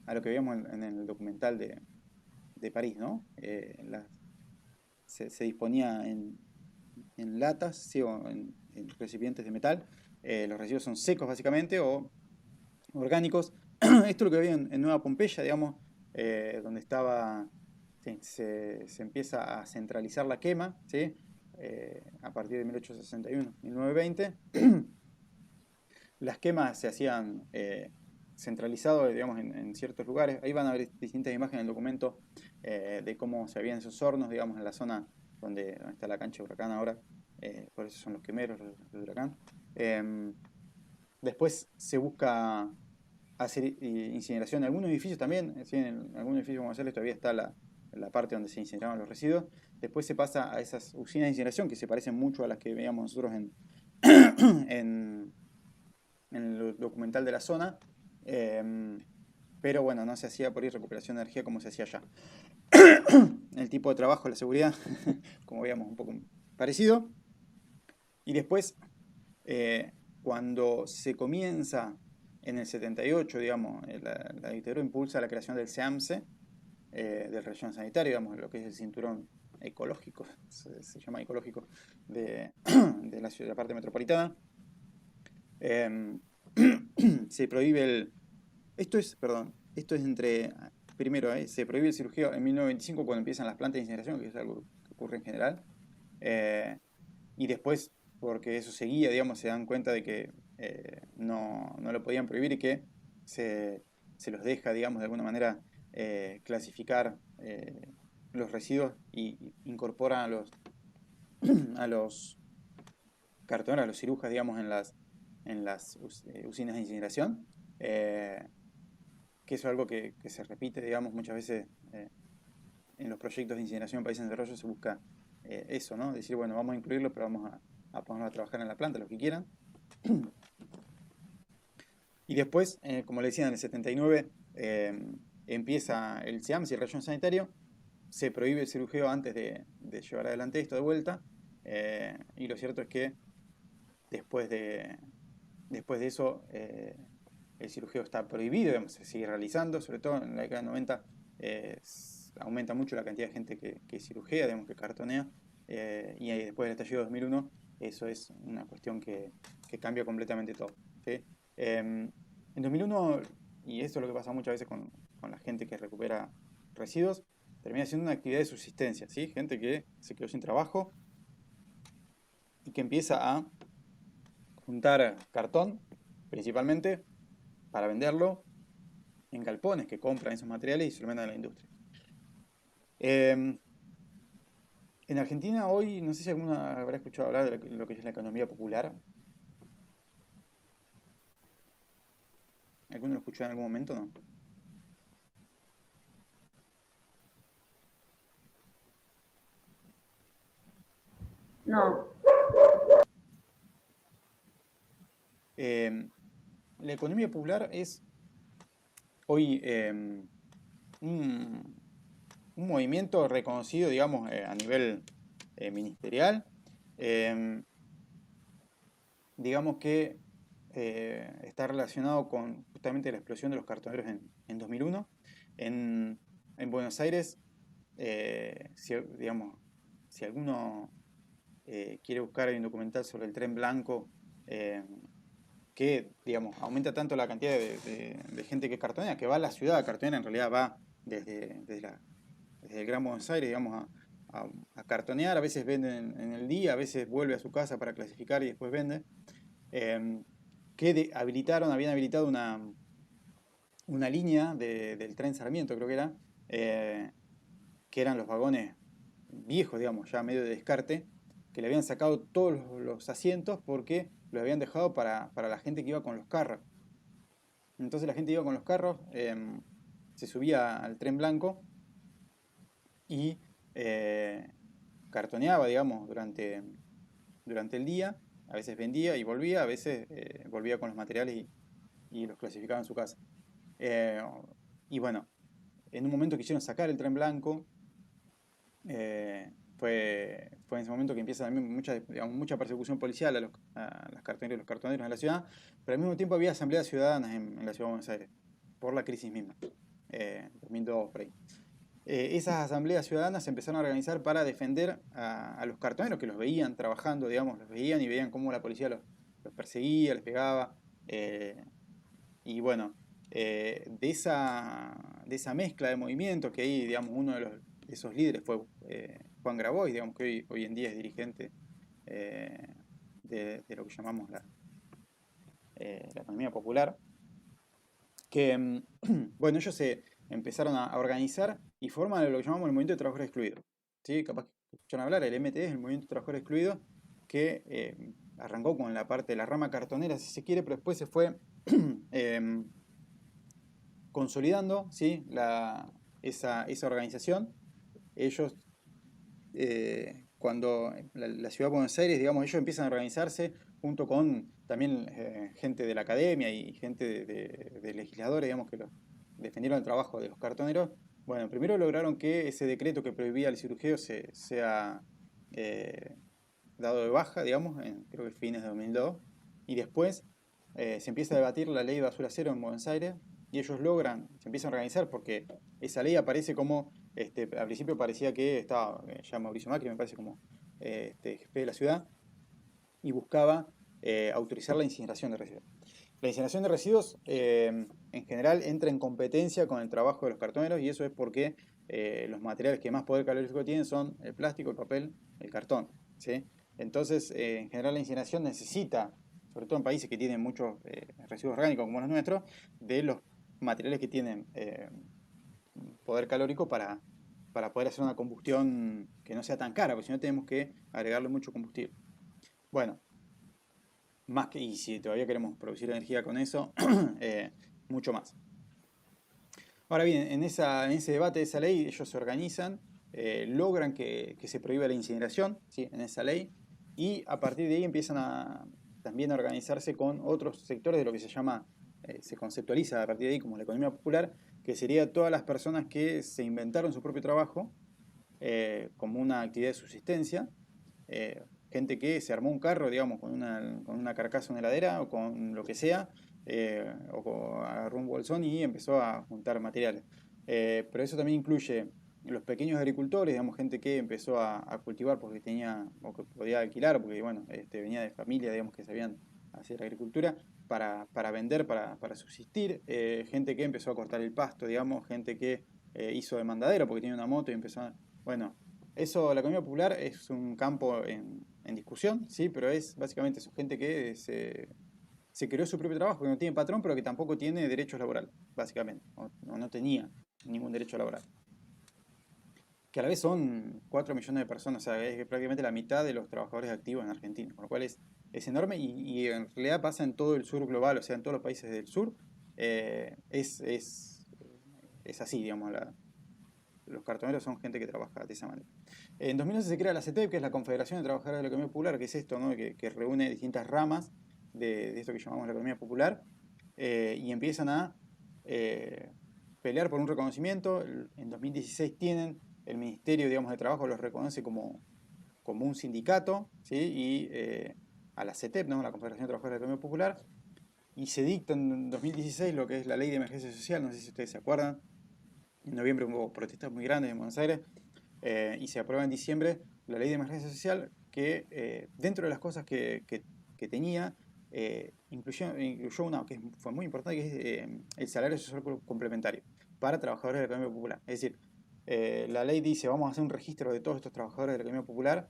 a lo que veíamos en el documental de París, ¿no? Se disponía en latas, ¿sí? O en recipientes de metal. Los residuos son secos básicamente o orgánicos. Esto es lo que había en Nueva Pompeya, digamos, donde estaba, sí, se empieza a centralizar la quema, ¿sí? A partir de 1861, 1920. Las quemas se hacían centralizadas, digamos, en ciertos lugares. Ahí van a ver distintas imágenes en el documento de cómo se habían esos hornos, digamos, en la zona donde está la cancha de Huracán ahora. Por eso son los quemeros de Huracán. Después se busca hacer incineración en algunos edificios también. ¿Sí? En algunos edificios como hacerles todavía está la parte donde se incineraban los residuos. Después se pasa a esas usinas de incineración que se parecen mucho a las que veíamos nosotros en el documental de la zona. Pero bueno, no se hacía por ahí recuperación de energía como se hacía allá. El tipo de trabajo, la seguridad, como veíamos, un poco parecido. Y después, cuando se comienza En el 78, digamos, la dictadura impulsa la creación del SEAMSE, del relleno sanitario, digamos, lo que es el cinturón ecológico, se llama ecológico, de la parte metropolitana. Em, Se prohíbe esto es primero, se prohíbe el cirujeo en 1925 cuando empiezan las plantas de incineración, que es algo que ocurre en general, y después, porque eso seguía, digamos, se dan cuenta de que no lo podían prohibir y que se los deja, digamos, de alguna manera clasificar los residuos y incorporan a los cartoneros, a los cirujas, digamos, en las usinas de incineración, que eso es algo que se repite, digamos, muchas veces en los proyectos de incineración en países en desarrollo se busca eso, ¿no? Decir, bueno, vamos a incluirlo, pero vamos a ponerlo a trabajar en la planta, los que quieran. Y después, como le decía, en el 79 empieza el SEAMSE y el relleno sanitario, se prohíbe el cirujeo antes de llevar adelante esto de vuelta, y lo cierto es que después de eso el cirujeo está prohibido, digamos, se sigue realizando, sobre todo en la década del 90 aumenta mucho la cantidad de gente que cirujea, digamos, que cartonea, y ahí después del estallido de 2001 eso es una cuestión que cambia completamente todo, ¿sí? En 2001, y esto es lo que pasa muchas veces con la gente que recupera residuos, termina siendo una actividad de subsistencia, ¿sí? Gente que se quedó sin trabajo y que empieza a juntar cartón, principalmente, para venderlo en galpones que compran esos materiales y se lo venden a la industria. En Argentina hoy, no sé si alguna habrá escuchado hablar de lo que es la economía popular. ¿Alguno lo escuchó en algún momento? No. No. La economía popular es hoy un movimiento reconocido, digamos, a nivel ministerial. Digamos que está relacionado con justamente la explosión de los cartoneros en 2001. En Buenos Aires, digamos, si alguno quiere buscar, hay un documental sobre el tren blanco que, digamos, aumenta tanto la cantidad de gente que cartonea, que va a la ciudad a cartonear, en realidad va desde el Gran Buenos Aires, digamos, a cartonear, a veces vende en el día, a veces vuelve a su casa para clasificar y después vende, que habían habilitado una línea del tren Sarmiento, creo que era, que eran los vagones viejos, digamos, ya medio de descarte, que le habían sacado todos los asientos porque los habían dejado para la gente que iba con los carros. Entonces la gente iba con los carros, se subía al tren blanco y cartoneaba, digamos, durante el día. A veces vendía y volvía, a veces volvía con los materiales y los clasificaba en su casa. Y bueno, en un momento quisieron sacar el tren blanco. Fue en ese momento que empieza también mucha persecución policial a las cartoneras y los cartoneros en la ciudad, pero al mismo tiempo había asambleas ciudadanas en la ciudad de Buenos Aires, por la crisis misma, 2002 por ahí. Esas asambleas ciudadanas se empezaron a organizar para defender a los cartoneros que los veían trabajando, digamos, los veían y veían cómo la policía los perseguía, les pegaba. Y bueno, de esa mezcla de movimientos que ahí, digamos, uno de esos líderes fue Juan Grabois, digamos, que hoy en día es dirigente de lo que llamamos la economía popular, que, bueno, ellos se empezaron a organizar y forman lo que llamamos el movimiento de trabajadores excluidos. ¿Sí? Capaz que escucharon hablar, el MTE es el movimiento de trabajadores excluidos, que arrancó con la parte de la rama cartonera, si se quiere, pero después se fue consolidando, ¿sí? esa organización. Ellos, cuando la ciudad de Buenos Aires, digamos, ellos empiezan a organizarse junto con también gente de la academia y gente de legisladores, digamos, que defendieron el trabajo de los cartoneros. Bueno, primero lograron que ese decreto que prohibía el cirujeo sea dado de baja, digamos, creo que fines de 2002, y después se empieza a debatir la ley de basura cero en Buenos Aires y ellos se empiezan a organizar porque esa ley aparece como, al principio parecía que estaba ya Mauricio Macri, me parece como jefe de la ciudad, y buscaba autorizar la incineración de residuos. La incineración de residuos en general entra en competencia con el trabajo de los cartoneros y eso es porque los materiales que más poder calorífico tienen son el plástico, el papel, el cartón, ¿sí? Entonces, en general la incineración necesita, sobre todo en países que tienen muchos residuos orgánicos como los nuestros, de los materiales que tienen poder calórico para poder hacer una combustión que no sea tan cara, porque si no tenemos que agregarle mucho combustible. Bueno, y si todavía queremos producir energía con eso, mucho más. Ahora bien, en ese debate de esa ley, ellos se organizan, logran que se prohíba la incineración, ¿sí? En esa ley, y a partir de ahí empiezan también a organizarse con otros sectores de lo que se conceptualiza a partir de ahí como la economía popular, que sería todas las personas que se inventaron su propio trabajo como una actividad de subsistencia, gente que se armó un carro, digamos, con una carcasa, una heladera o con lo que sea, o agarró un bolsón y empezó a juntar materiales. Pero eso también incluye los pequeños agricultores, digamos, gente que empezó a cultivar porque tenía, o que podía alquilar, porque bueno, venía de familia, digamos, que sabían hacer agricultura, para vender, para subsistir, gente que empezó a cortar el pasto, digamos, gente que hizo de mandadero porque tenía una moto y empezó a... Bueno, eso, la economía popular es un campo en discusión, sí, pero es básicamente eso, gente que se creó su propio trabajo, que no tiene patrón, pero que tampoco tiene derechos laborales, básicamente, o no tenía ningún derecho laboral. Que a la vez son 4 millones de personas, o sea, es prácticamente la mitad de los trabajadores activos en Argentina, con lo cual es enorme y en realidad pasa en todo el sur global, o sea, en todos los países del sur, es así, digamos, los cartoneros son gente que trabaja de esa manera. En 2011 se crea la CETEP, que es la Confederación de Trabajadores de la Economía Popular, que es esto, ¿no? que reúne distintas ramas de esto que llamamos la economía popular, y empiezan a pelear por un reconocimiento. En 2016 tienen el Ministerio, digamos, de Trabajo los reconoce como un sindicato, ¿sí? Y a la CETEP, ¿no? La Confederación de Trabajadores de la Economía Popular, y se dicta en 2016 lo que es la Ley de Emergencia Social, no sé si ustedes se acuerdan. En noviembre hubo protestas muy grandes en Buenos Aires y se aprueba en diciembre la Ley de Emergencia Social que dentro de las cosas que tenía incluyó una que fue muy importante, que es el salario social complementario para trabajadores de la economía popular. Es decir, la ley dice vamos a hacer un registro de todos estos trabajadores de la economía popular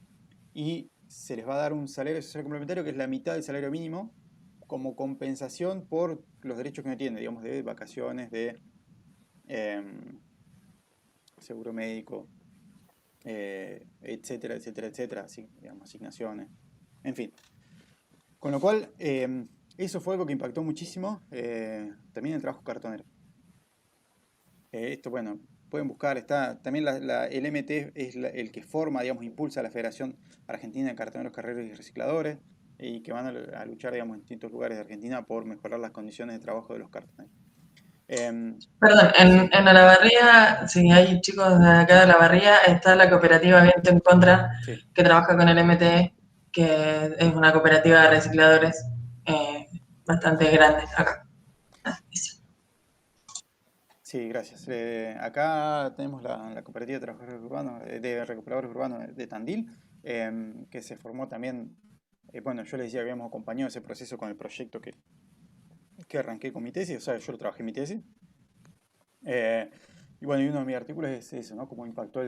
y se les va a dar un salario social complementario que es la mitad del salario mínimo como compensación por los derechos que no tienen, digamos, de vacaciones, de seguro médico, etcétera, etcétera, etcétera, así, digamos, asignaciones, en fin. Con lo cual, eso fue algo que impactó muchísimo también el trabajo cartonero. Esto, bueno, pueden buscar, también el MT es el que forma, digamos, impulsa la Federación Argentina de Cartoneros, Carreros y Recicladores, y que van a luchar, digamos, en distintos lugares de Argentina por mejorar las condiciones de trabajo de los cartoneros. Perdón, en Olavarría, si hay chicos de acá de Olavarría, está la cooperativa Viento en Contra, Sí. que trabaja con el MTE, que es una cooperativa de recicladores bastante grande acá. Sí, gracias. Acá tenemos la cooperativa de trabajadores urbanos, de recuperadores urbanos de Tandil, que se formó también, bueno, yo les decía que habíamos acompañado ese proceso con el proyecto que arranqué con mi tesis, o sea, yo lo trabajé en mi tesis. Y bueno, y uno de mis artículos es eso, ¿no? Cómo impactó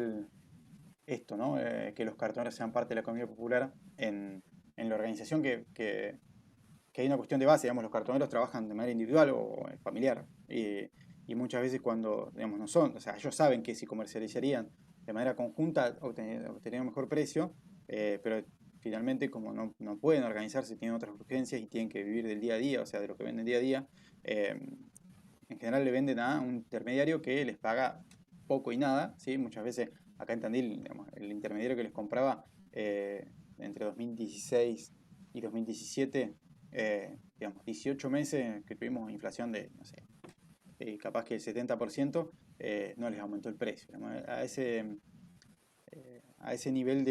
esto, ¿no? Que los cartoneros sean parte de la economía popular en la organización que hay una cuestión de base, digamos, los cartoneros trabajan de manera individual o familiar. Y muchas veces cuando, digamos, no son, o sea, ellos saben que si comercializarían de manera conjunta obtenían un mejor precio, pero finalmente como no pueden organizarse, tienen otras urgencias y tienen que vivir del día a día, o sea, de lo que venden día a día, en general le venden a un intermediario que les paga poco y nada, ¿sí? Muchas veces acá en Tandil, digamos, el intermediario que les compraba entre 2016 y 2017, digamos, 18 meses que tuvimos inflación de, no sé, capaz que el 70%, no les aumentó el precio. A ese nivel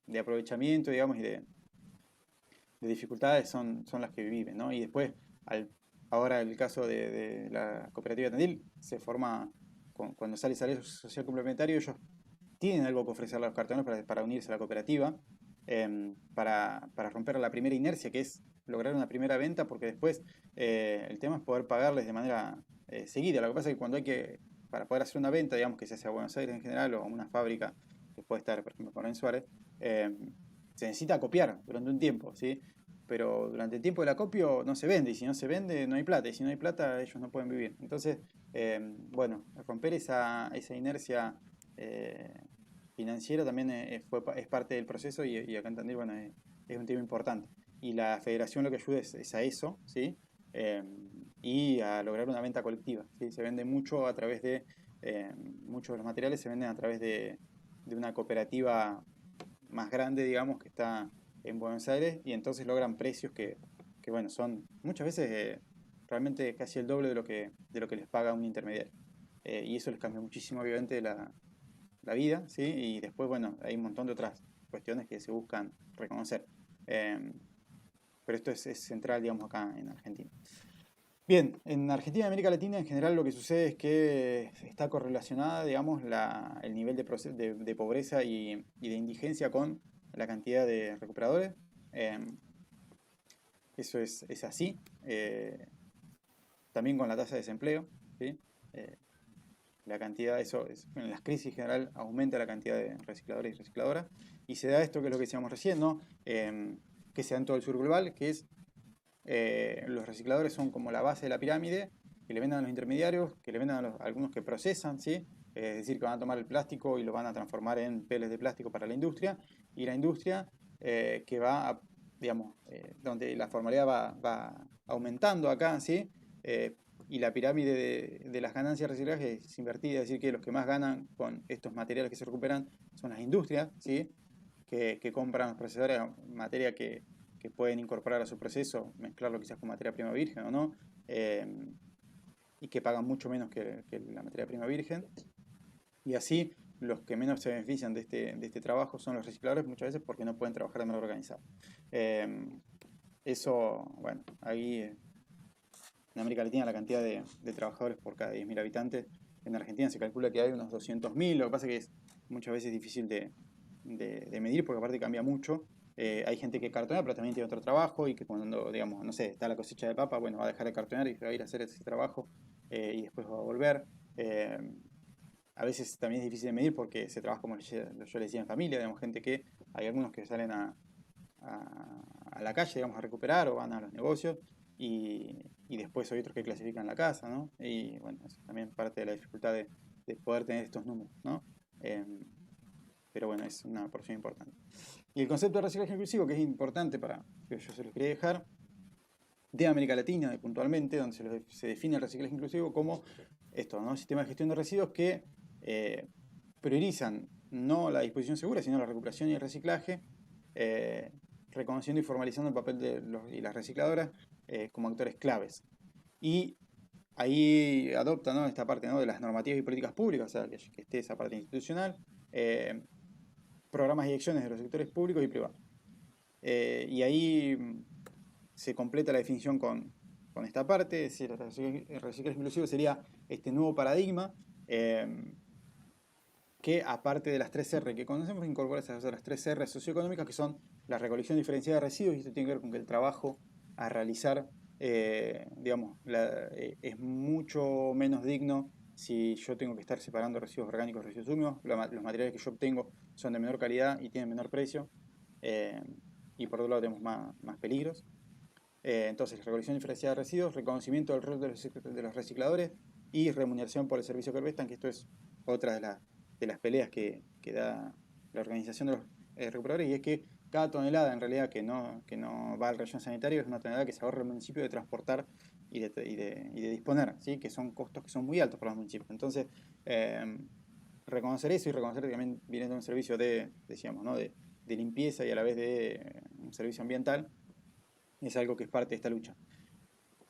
de aprovechamiento, digamos, y de dificultades son las que viven, ¿no? Y después, ahora el caso de la cooperativa Tandil, se forma, cuando sale salario social complementario, ellos tienen algo que ofrecerle a los cartoneros para unirse a la cooperativa, para romper la primera inercia, que es lograr una primera venta, porque después el tema es poder pagarles de manera seguida. Lo que pasa es que para poder hacer una venta, digamos que se hace a Buenos Aires en general o a una fábrica que puede estar, por ejemplo, Coronel Suárez, se necesita copiar durante un tiempo, ¿sí? Pero durante el tiempo del acopio no se vende, y si no se vende no hay plata, y si no hay plata ellos no pueden vivir. Entonces, bueno, romper esa inercia financiera también es parte del proceso, y acá en Tandil, bueno, es un tema importante. Y la federación lo que ayuda es a eso, ¿sí? Y a lograr una venta colectiva, ¿sí? Se vende mucho a través de, muchos de los materiales se venden a través de una cooperativa más grande, digamos, que está en Buenos Aires, y entonces logran precios que bueno, son muchas veces realmente casi el doble de lo que les paga un intermediario. Y eso les cambia muchísimo, obviamente, la vida, ¿sí? Y después, bueno, hay un montón de otras cuestiones que se buscan reconocer. Pero esto es central, digamos, acá en Argentina. Bien, en Argentina y América Latina en general lo que sucede es que está correlacionada, digamos, el nivel de pobreza y de indigencia con la cantidad de recuperadores. Eso es así. También con la tasa de desempleo, ¿sí? La cantidad, en las crisis en general aumenta la cantidad de recicladores y recicladoras. Y se da esto, que es lo que decíamos recién, ¿no? Que se da en todo el sur global, que es los recicladores son como la base de la pirámide, que le vendan a los intermediarios, que le vendan a algunos que procesan, ¿sí? Es decir, que van a tomar el plástico y lo van a transformar en peles de plástico para la industria, y la industria que va a, digamos, donde la formalidad va aumentando acá, ¿sí? Y la pirámide de las ganancias de reciclaje es invertida, es decir, que los que más ganan con estos materiales que se recuperan son las industrias, ¿sí? Que compran los procesadores, materia que pueden incorporar a su proceso, mezclarlo quizás con materia prima virgen o no, y que pagan mucho menos que la materia prima virgen. Y así los que menos se benefician de este trabajo son los recicladores, muchas veces porque no pueden trabajar de manera organizada. Eso, bueno, ahí en América Latina la cantidad de trabajadores por cada 10.000 habitantes, en Argentina se calcula que hay unos 200.000, lo que pasa es que es muchas veces difícil de medir, porque aparte cambia mucho. Hay gente que cartonea, pero también tiene otro trabajo, y que cuando, digamos, no sé, está la cosecha de papa, bueno, va a dejar de cartonear y va a ir a hacer ese trabajo, y después va a volver. A veces también es difícil de medir porque se trabaja, como yo le decía, en familia, digamos, gente que hay algunos que salen a la calle, digamos, a recuperar, o van a los negocios, y después hay otros que clasifican la casa, ¿no? Y bueno, eso también parte de la dificultad de poder tener estos números, ¿no? Pero bueno, es una porción importante. Y el concepto de reciclaje inclusivo, que es importante que yo se los quería dejar, de América Latina puntualmente, donde se define el reciclaje inclusivo como esto, ¿no? Sistema de gestión de residuos que priorizan no la disposición segura, sino la recuperación y el reciclaje, reconociendo y formalizando el papel de y las recicladoras como actores claves. Y ahí adopta, ¿no?, esta parte, ¿no?, de las normativas y políticas públicas, o sea, que esté esa parte institucional, programas y acciones de los sectores públicos y privados. Y ahí se completa la definición con esta parte, es decir, el reciclaje inclusivo sería este nuevo paradigma que, aparte de las 3R que conocemos, incorpora esas otras 3R socioeconómicas, que son la recolección diferenciada de residuos, y esto tiene que ver con que el trabajo a realizar, digamos, es mucho menos digno si yo tengo que estar separando residuos orgánicos de residuos húmedos. Los materiales que yo obtengo son de menor calidad y tienen menor precio, y por otro lado tenemos más peligros. Entonces, recolección diferenciada de residuos, reconocimiento del rol de los recicladores y remuneración por el servicio que prestan, que esto es otra de las peleas que da la organización de los recuperadores, y es que cada tonelada en realidad que no va al relleno sanitario es una tonelada que se ahorra el municipio de transportar y de disponer, ¿sí?, que son costos que son muy altos para los municipios. Entonces, reconocer eso, y reconocer que también viene de un servicio decíamos, ¿no?, de limpieza y a la vez de un servicio ambiental, es algo que es parte de esta lucha.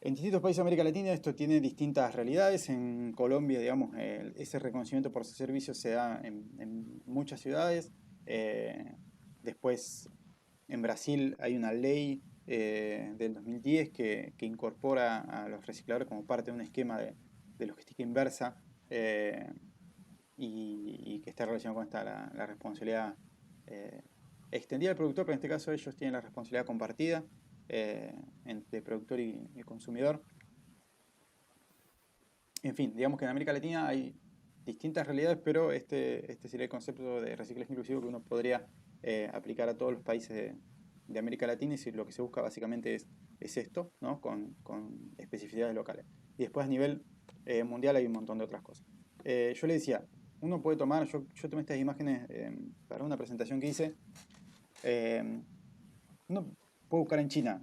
En distintos países de América Latina esto tiene distintas realidades. En Colombia, digamos, ese reconocimiento por ese servicio se da en muchas ciudades. Después, en Brasil hay una ley del 2010 que incorpora a los recicladores como parte de un esquema de logística inversa y que está relacionado con la responsabilidad extendida del productor, pero en este caso ellos tienen la responsabilidad compartida entre productor y consumidor. En fin, digamos que en América Latina hay distintas realidades, pero este sería el concepto de reciclaje inclusivo que uno podría aplicar a todos los países de América Latina, y si lo que se busca básicamente es esto, ¿no? Con especificidades locales. Y después a nivel mundial hay un montón de otras cosas. Yo le decía, uno puede tomar, yo tomé estas imágenes para una presentación que hice, uno puede buscar en China,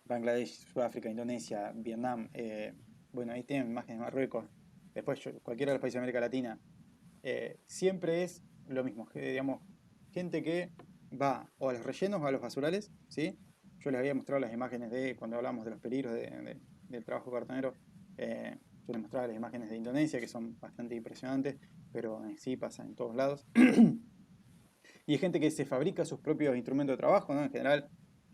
Bangladesh, Sudáfrica, Indonesia, Vietnam, bueno, ahí tienen imágenes de Marruecos, después cualquiera de los países de América Latina, siempre es lo mismo, digamos, gente que va o a los rellenos o a los basurales, ¿sí? Yo les había mostrado las imágenes de cuando hablamos de los peligros del trabajo cartonero, yo les mostraba las imágenes de Indonesia, que son bastante impresionantes, pero en sí pasa en todos lados. Y hay gente que se fabrica sus propios instrumentos de trabajo, ¿no? En general,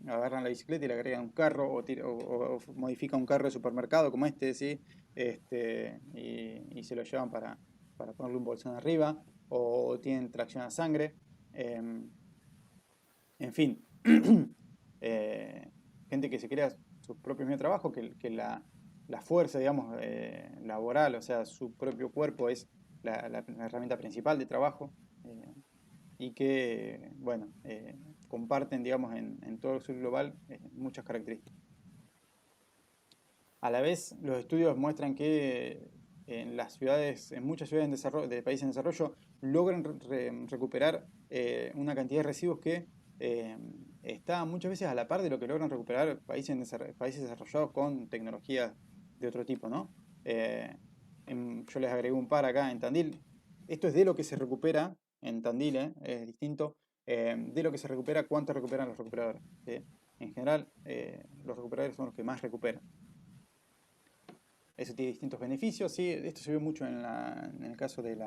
agarran la bicicleta y le agregan un carro o modifican un carro de supermercado como este, ¿sí? Y se lo llevan para ponerle un bolsón arriba, o tienen tracción a sangre. En fin, gente que se crea sus propios medios de trabajo, que la fuerza, digamos, laboral, o sea, su propio cuerpo es la herramienta principal de trabajo. Y que, bueno, comparten, digamos, en todo el sur global muchas características. A la vez, los estudios muestran que en las ciudades, en muchas ciudades de países en desarrollo, logran recuperar una cantidad de residuos que está muchas veces a la par de lo que logran recuperar países desarrollados con tecnologías de otro tipo, ¿no? Yo les agregué un par acá en Tandil. Esto es de lo que se recupera en Tandil, es distinto, de lo que se recupera, cuánto recuperan los recuperadores. ¿Sí? En general, los recuperadores son los que más recuperan. Eso tiene distintos beneficios, ¿sí? Esto se ve mucho en el caso del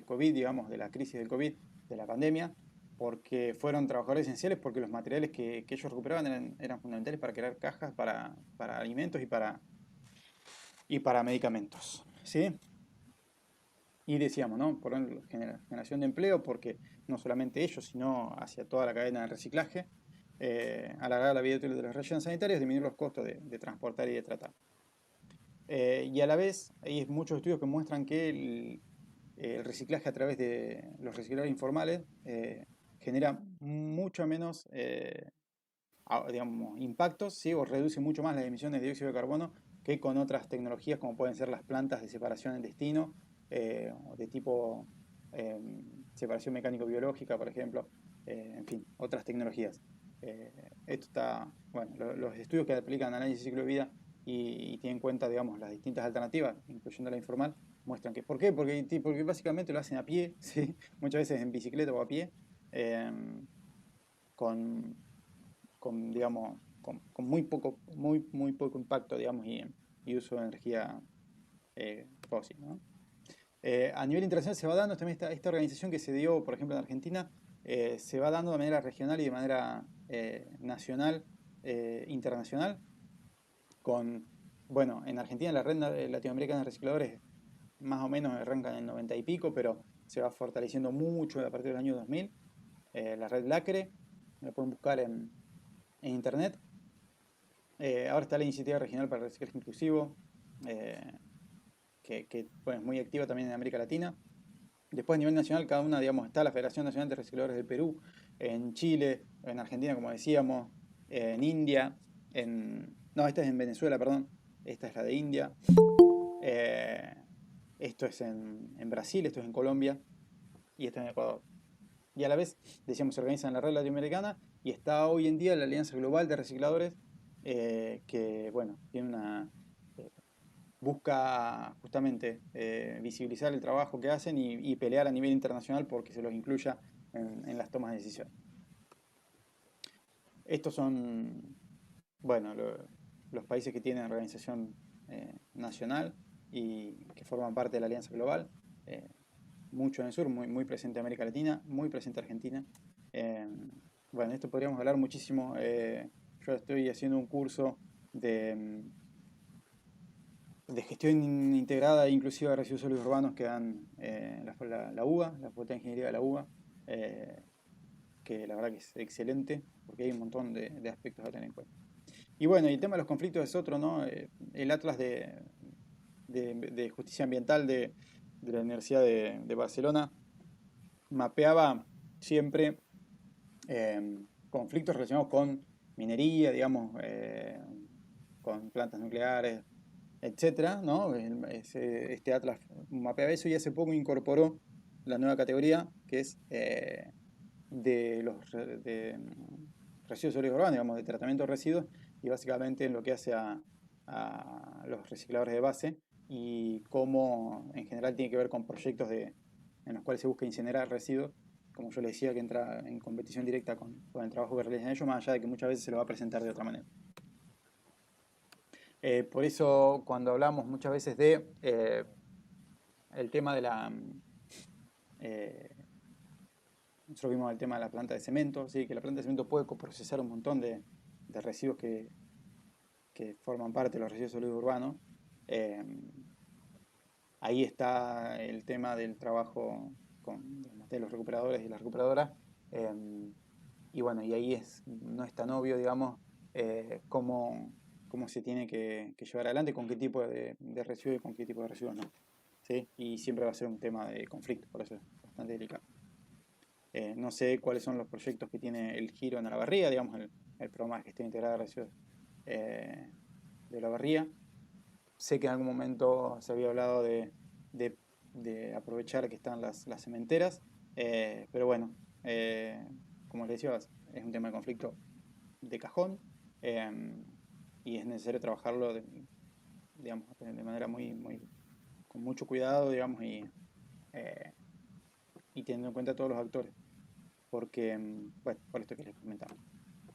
COVID, digamos, de la crisis del COVID, de la pandemia, porque fueron trabajadores esenciales, porque los materiales que ellos recuperaban eran fundamentales para crear cajas para alimentos y para medicamentos, ¿sí? Y decíamos, ¿no? Por generación de empleo, porque no solamente ellos, sino hacia toda la cadena de reciclaje, alargar la vida útil de los rellenos sanitarios, disminuir los costos de transportar y de tratar. Y a la vez, hay muchos estudios que muestran que el reciclaje a través de los recicladores informales genera mucho menos digamos, impactos, ¿sí? O reduce mucho más las emisiones de dióxido de carbono que con otras tecnologías como pueden ser las plantas de separación en destino, de tipo separación mecánico-biológica, por ejemplo, en fin, otras tecnologías. Esto está, bueno, los estudios que aplican análisis de ciclo de vida y tienen en cuenta, digamos, las distintas alternativas, incluyendo la informal, muestran que, ¿por qué? Porque básicamente lo hacen a pie, ¿sí? Muchas veces en bicicleta o a pie, con digamos, con muy poco impacto, digamos, y uso de energía fósil, ¿no? A nivel internacional se va dando también esta organización que se dio, por ejemplo, en Argentina, se va dando de manera regional y de manera nacional, internacional, bueno, en Argentina la red latinoamericana de recicladores más o menos arranca en el 90 y pico, pero se va fortaleciendo mucho a partir del año 2000. La red LACRE, la pueden buscar en internet. Ahora está la Iniciativa Regional para el Reciclaje Inclusivo, que bueno, es muy activa también en América Latina. Después a nivel nacional, cada una, digamos, está la Federación Nacional de Recicladores del Perú, en Chile, en Argentina, como decíamos, en India, no, esta es en Venezuela, perdón, esta es la de India, esto es en Brasil, esto es en Colombia y esto es en Ecuador. Y a la vez, decíamos, se organiza en la red latinoamericana y está hoy en día la Alianza Global de Recicladores, que, bueno, busca justamente visibilizar el trabajo que hacen y pelear a nivel internacional porque se los incluya en las tomas de decisiones. Estos son, bueno, los países que tienen organización nacional y que forman parte de la Alianza Global. Mucho en el sur, muy presente América Latina, muy presente Argentina. Bueno, esto podríamos hablar muchísimo. Yo estoy haciendo un curso de, de gestión integrada e inclusiva de residuos sólidos urbanos que dan la UBA, la Facultad de Ingeniería de la UBA, eh, que la verdad que es excelente, porque hay un montón de aspectos a tener en cuenta. Y bueno, y el tema de los conflictos es otro, ¿no? El Atlas de Justicia Ambiental de la Universidad de Barcelona mapeaba siempre conflictos relacionados con minería, digamos, con plantas nucleares, etcétera, ¿no? Este Atlas mapeaba eso y hace poco incorporó la nueva categoría que es de los residuos sólidos urbanos, digamos, de tratamiento de residuos, y básicamente en lo que hace a los recicladores de base y cómo en general tiene que ver con proyectos en los cuales se busca incinerar residuos, como yo le decía, que entra en competición directa con el trabajo que realizan ellos, más allá de que muchas veces se lo va a presentar de otra manera. Por eso cuando hablamos muchas veces de el tema de la... nosotros vimos el tema de la planta de cemento, ¿sí? Que la planta de cemento puede coprocesar un montón de residuos que forman parte de los residuos sólidos urbanos. Eh, Ahí está el tema del trabajo de los recuperadores y las recuperadoras. Y bueno, y ahí no es tan obvio, digamos, cómo se tiene que llevar adelante, con qué tipo de residuos y con qué tipo de residuos no. ¿Sí? Y siempre va a ser un tema de conflicto, por eso es bastante delicado. No sé cuáles son los proyectos que tiene el Giro en Olavarría, digamos, el programa de gestión integrada de residuos de Olavarría. Sé que en algún momento se había hablado de aprovechar que están las cementeras, pero bueno, como les decía, es un tema de conflicto de cajón, eh, y es necesario trabajarlo digamos, de manera con mucho cuidado, digamos, y teniendo en cuenta a todos los actores, porque, bueno, por esto que les comentaba.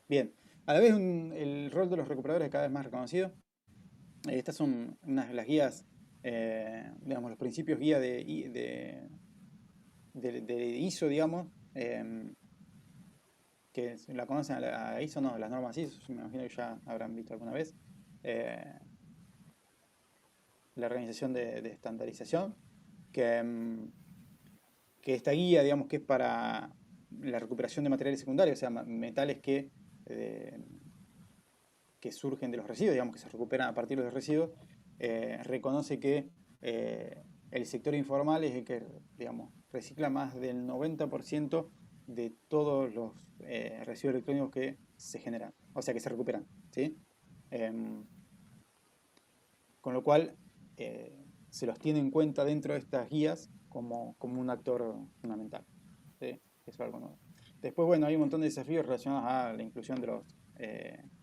Bien, a la vez el rol de los recuperadores es cada vez más reconocido. Estas son unas de las guías, digamos, los principios guía de ISO, digamos, que la conocen a la ISO, no, las normas ISO, me imagino que ya habrán visto alguna vez. Eh, la organización de estandarización, que, que esta guía, digamos, que es para la recuperación de materiales secundarios, o sea, metales eh, que surgen de los residuos, digamos, que se recuperan a partir de los residuos, reconoce que el sector informal es el que, digamos, recicla más del 90% de todos los residuos electrónicos que se generan, o sea, que se recuperan, ¿sí? Con lo cual, se los tiene en cuenta dentro de estas guías como un actor fundamental, ¿sí? Eso es algo nuevo. Después, bueno, hay un montón de desafíos relacionados a la inclusión de los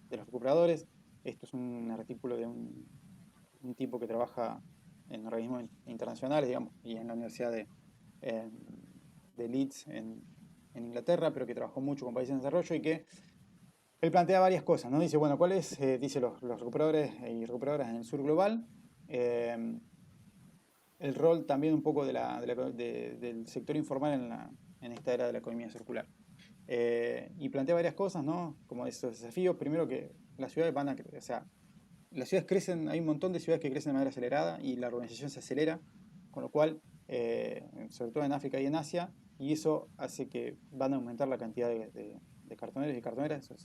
recuperadores. Esto es un artículo de un tipo que trabaja en organismos internacionales, digamos, y en la Universidad de Leeds en Inglaterra, pero que trabajó mucho con países en desarrollo y que él plantea varias cosas, ¿no? Dice, bueno, ¿cuáles? Dice los recuperadores y recuperadoras en el sur global, eh, el rol también un poco del sector informal en esta era de la economía circular. Y plantea varias cosas, ¿no? Como esos desafíos. Primero que las ciudades van a crecer, o sea, las ciudades crecen, hay un montón de ciudades que crecen de manera acelerada y la urbanización se acelera, con lo cual, sobre todo en África y en Asia, y eso hace que van a aumentar la cantidad de cartoneros y cartoneras, eso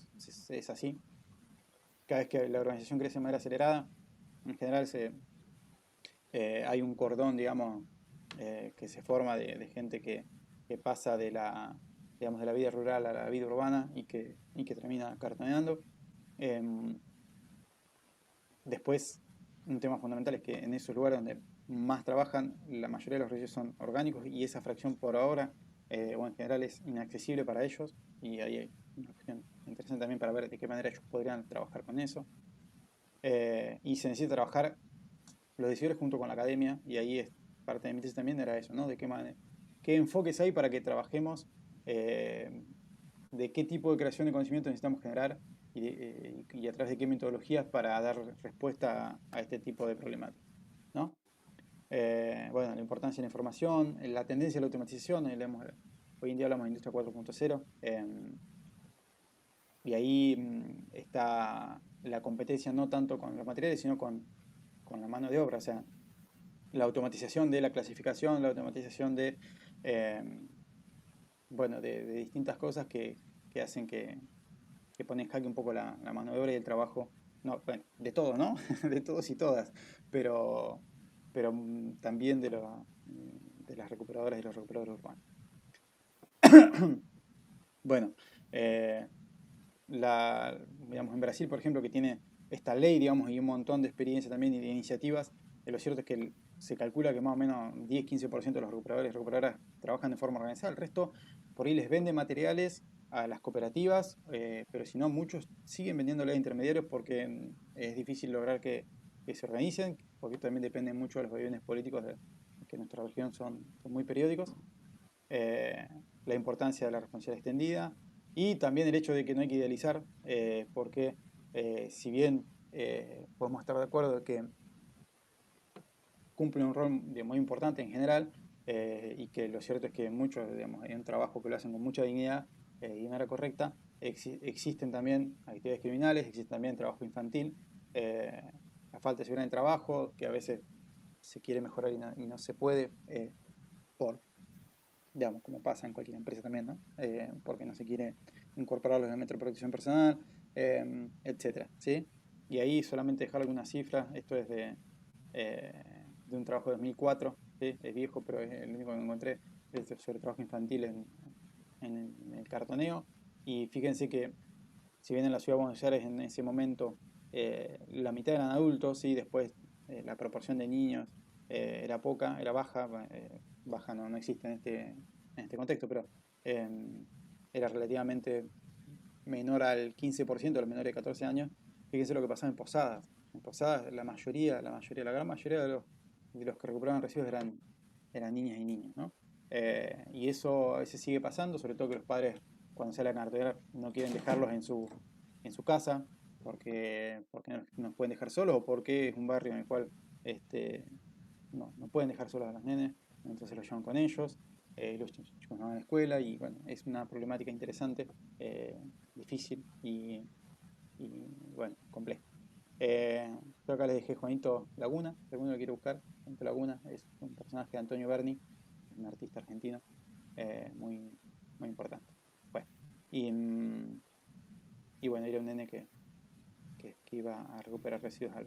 es así. Cada vez que la urbanización crece de manera acelerada, en general hay un cordón, digamos, que se forma de gente que pasa digamos, de la vida rural a la vida urbana y que termina cartoneando. Después, un tema fundamental es que en esos lugares donde más trabajan, la mayoría de los residuos son orgánicos y esa fracción por ahora, o en general, es inaccesible para ellos, y ahí hay una cuestión interesante también para ver de qué manera ellos podrían trabajar con eso. Y se necesita trabajar los decidores junto con la academia, y ahí es parte de mi tesis también, era eso, ¿no? De qué enfoques hay para que trabajemos, de qué tipo de creación de conocimiento necesitamos generar y a través de qué metodologías para dar respuesta a este tipo de problemáticas, ¿no? Bueno, la importancia de la información, la tendencia a la automatización, hoy en día hablamos de industria 4.0, Y ahí está la competencia no tanto con los materiales, sino con la mano de obra. O sea, la automatización de la clasificación, la automatización de, bueno, de distintas cosas que hacen que ponen en jaque un poco la mano de obra y el trabajo, no, bueno, de todo, ¿no? De todos y todas, pero, pero también de las recuperadoras y los recuperadores urbanos. Bueno, eh, digamos, en Brasil, por ejemplo, que tiene esta ley, digamos, y un montón de experiencia también y de iniciativas, lo cierto es que se calcula que más o menos 10-15% de los recuperadores y recuperadoras trabajan de forma organizada, el resto por ahí les vende materiales a las cooperativas, pero si no, muchos siguen vendiéndole a intermediarios porque es difícil lograr que se organicen, porque también depende mucho de los vaivenes políticos que en nuestra región son muy periódicos. La importancia de la responsabilidad extendida y también el hecho de que no hay que idealizar, porque si bien podemos estar de acuerdo que cumple un rol muy importante en general, y que lo cierto es que muchos, digamos, hay un trabajo que lo hacen con mucha dignidad y de manera correcta, existen también actividades criminales, existe también trabajo infantil, la falta de seguridad en el trabajo, que a veces se quiere mejorar y no se puede por, digamos, como pasa en cualquier empresa también, ¿no? Porque no se quiere incorporar los elementos de protección personal, etcétera, ¿sí? Y ahí solamente dejar algunas cifras, esto es de un trabajo de 2004, ¿sí? Es viejo, pero es el único que encontré, es sobre trabajo infantil en el cartoneo, y fíjense que si bien en la ciudad de Buenos Aires en ese momento la mitad eran adultos, ¿sí? Después la proporción de niños era poca, era baja, baja no existe en este contexto, pero eh, era relativamente menor al 15% de los menores de 14 años. Fíjense lo que pasaba en Posadas. En Posadas la gran mayoría de los que recuperaban residuos eran niñas y niños, ¿no? Y eso a veces sigue pasando, sobre todo que los padres cuando salen a carretera no quieren dejarlos en su casa porque no los pueden dejar solos o porque es un barrio en el cual no pueden dejar solos a los nenes, entonces los llevan con ellos, los chicos no van a la escuela y bueno, es una problemática interesante, difícil bueno, compleja. Yo acá les dejé Juanito Laguna, si alguno lo quiere buscar. Juanito Laguna es un personaje de Antonio Berni, un artista argentino muy, muy importante. Bueno, y bueno, era un nene que iba a recuperar residuos a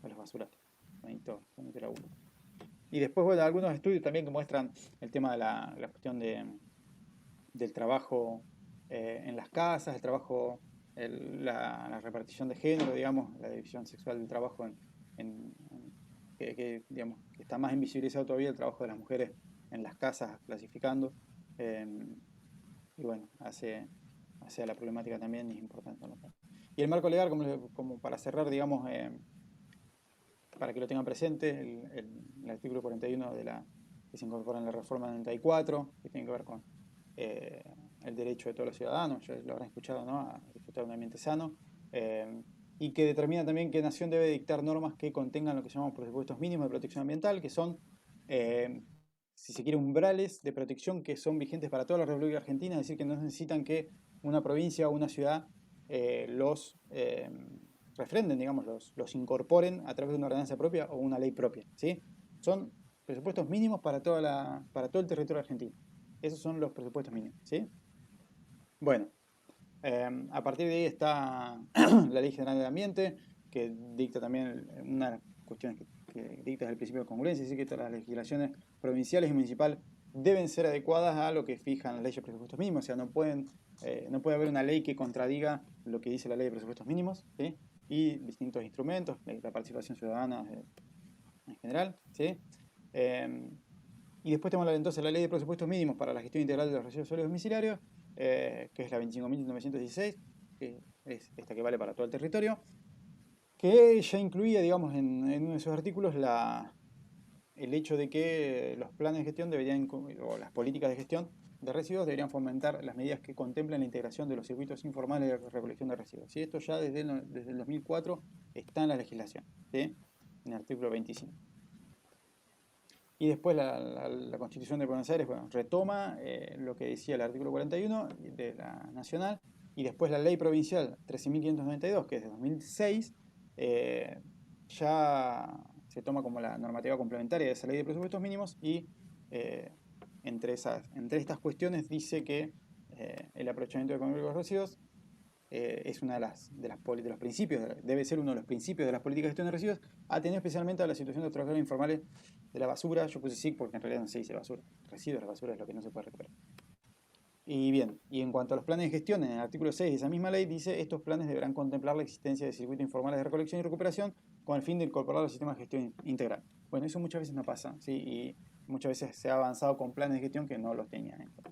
los basurales. Juanito Laguna. Y después, bueno, algunos estudios también que muestran el tema de la cuestión del trabajo en las casas, el trabajo, la repartición de género, digamos, la división sexual del trabajo digamos, que está más invisibilizado todavía el trabajo de las mujeres en las casas, clasificando. Y bueno, hacia la problemática también es importante. Y el marco legal, como para cerrar, digamos, para que lo tengan presente, el artículo 41 que se incorpora en la reforma 94, que tiene que ver con el derecho de todos los ciudadanos, ya lo habrán escuchado, ¿no? A disfrutar de un ambiente sano, y que determina también que Nación debe dictar normas que contengan lo que llamamos presupuestos mínimos de protección ambiental, que son, si se quiere, umbrales de protección que son vigentes para toda la República Argentina, es decir, que no necesitan que una provincia o una ciudad los refrenden, digamos, los incorporen a través de una ordenanza propia o una ley propia, ¿sí? Son presupuestos mínimos para todo el territorio argentino. Esos son los presupuestos mínimos, ¿sí? Bueno, a partir de ahí está la Ley General del Ambiente, que dicta también una de las cuestiones que dicta es el principio de congruencia, es decir, que todas las legislaciones provinciales y municipales deben ser adecuadas a lo que fijan las leyes de presupuestos mínimos, o sea, no puede haber una ley que contradiga lo que dice la ley de presupuestos mínimos, ¿sí? Y distintos instrumentos, la participación ciudadana en general, ¿sí? Y después tenemos entonces la ley de presupuestos mínimos para la gestión integral de los residuos sólidos domiciliarios, que es la 25.916, que es esta que vale para todo el territorio, que ya incluía, digamos, en uno de sus artículos el hecho de que los planes de gestión o las políticas de gestión de residuos deberían fomentar las medidas que contemplen la integración de los circuitos informales de recolección de residuos. Y esto ya desde el 2004 está en la legislación, ¿sí? En el artículo 25. Y después la Constitución de Buenos Aires, bueno, retoma lo que decía el artículo 41 de la Nacional y después la ley provincial 13.592, que es de 2006, ya se toma como la normativa complementaria de esa ley de presupuestos mínimos y entre estas cuestiones dice que el aprovechamiento económico de los residuos es una de los principios, debe ser uno de los principios de las políticas de gestión de residuos, atendiendo especialmente a la situación de los trabajadores informales de la basura. Yo puse SIC porque en realidad no se dice basura, residuos, la basura es lo que no se puede recuperar. Y bien, y en cuanto a los planes de gestión, en el artículo 6 de esa misma ley dice: estos planes deberán contemplar la existencia de circuitos informales de recolección y recuperación con el fin de incorporarlo al sistema de gestión integral. Bueno, eso muchas veces no pasa, ¿sí? Y muchas veces se ha avanzado con planes de gestión que no los tenían en cuenta.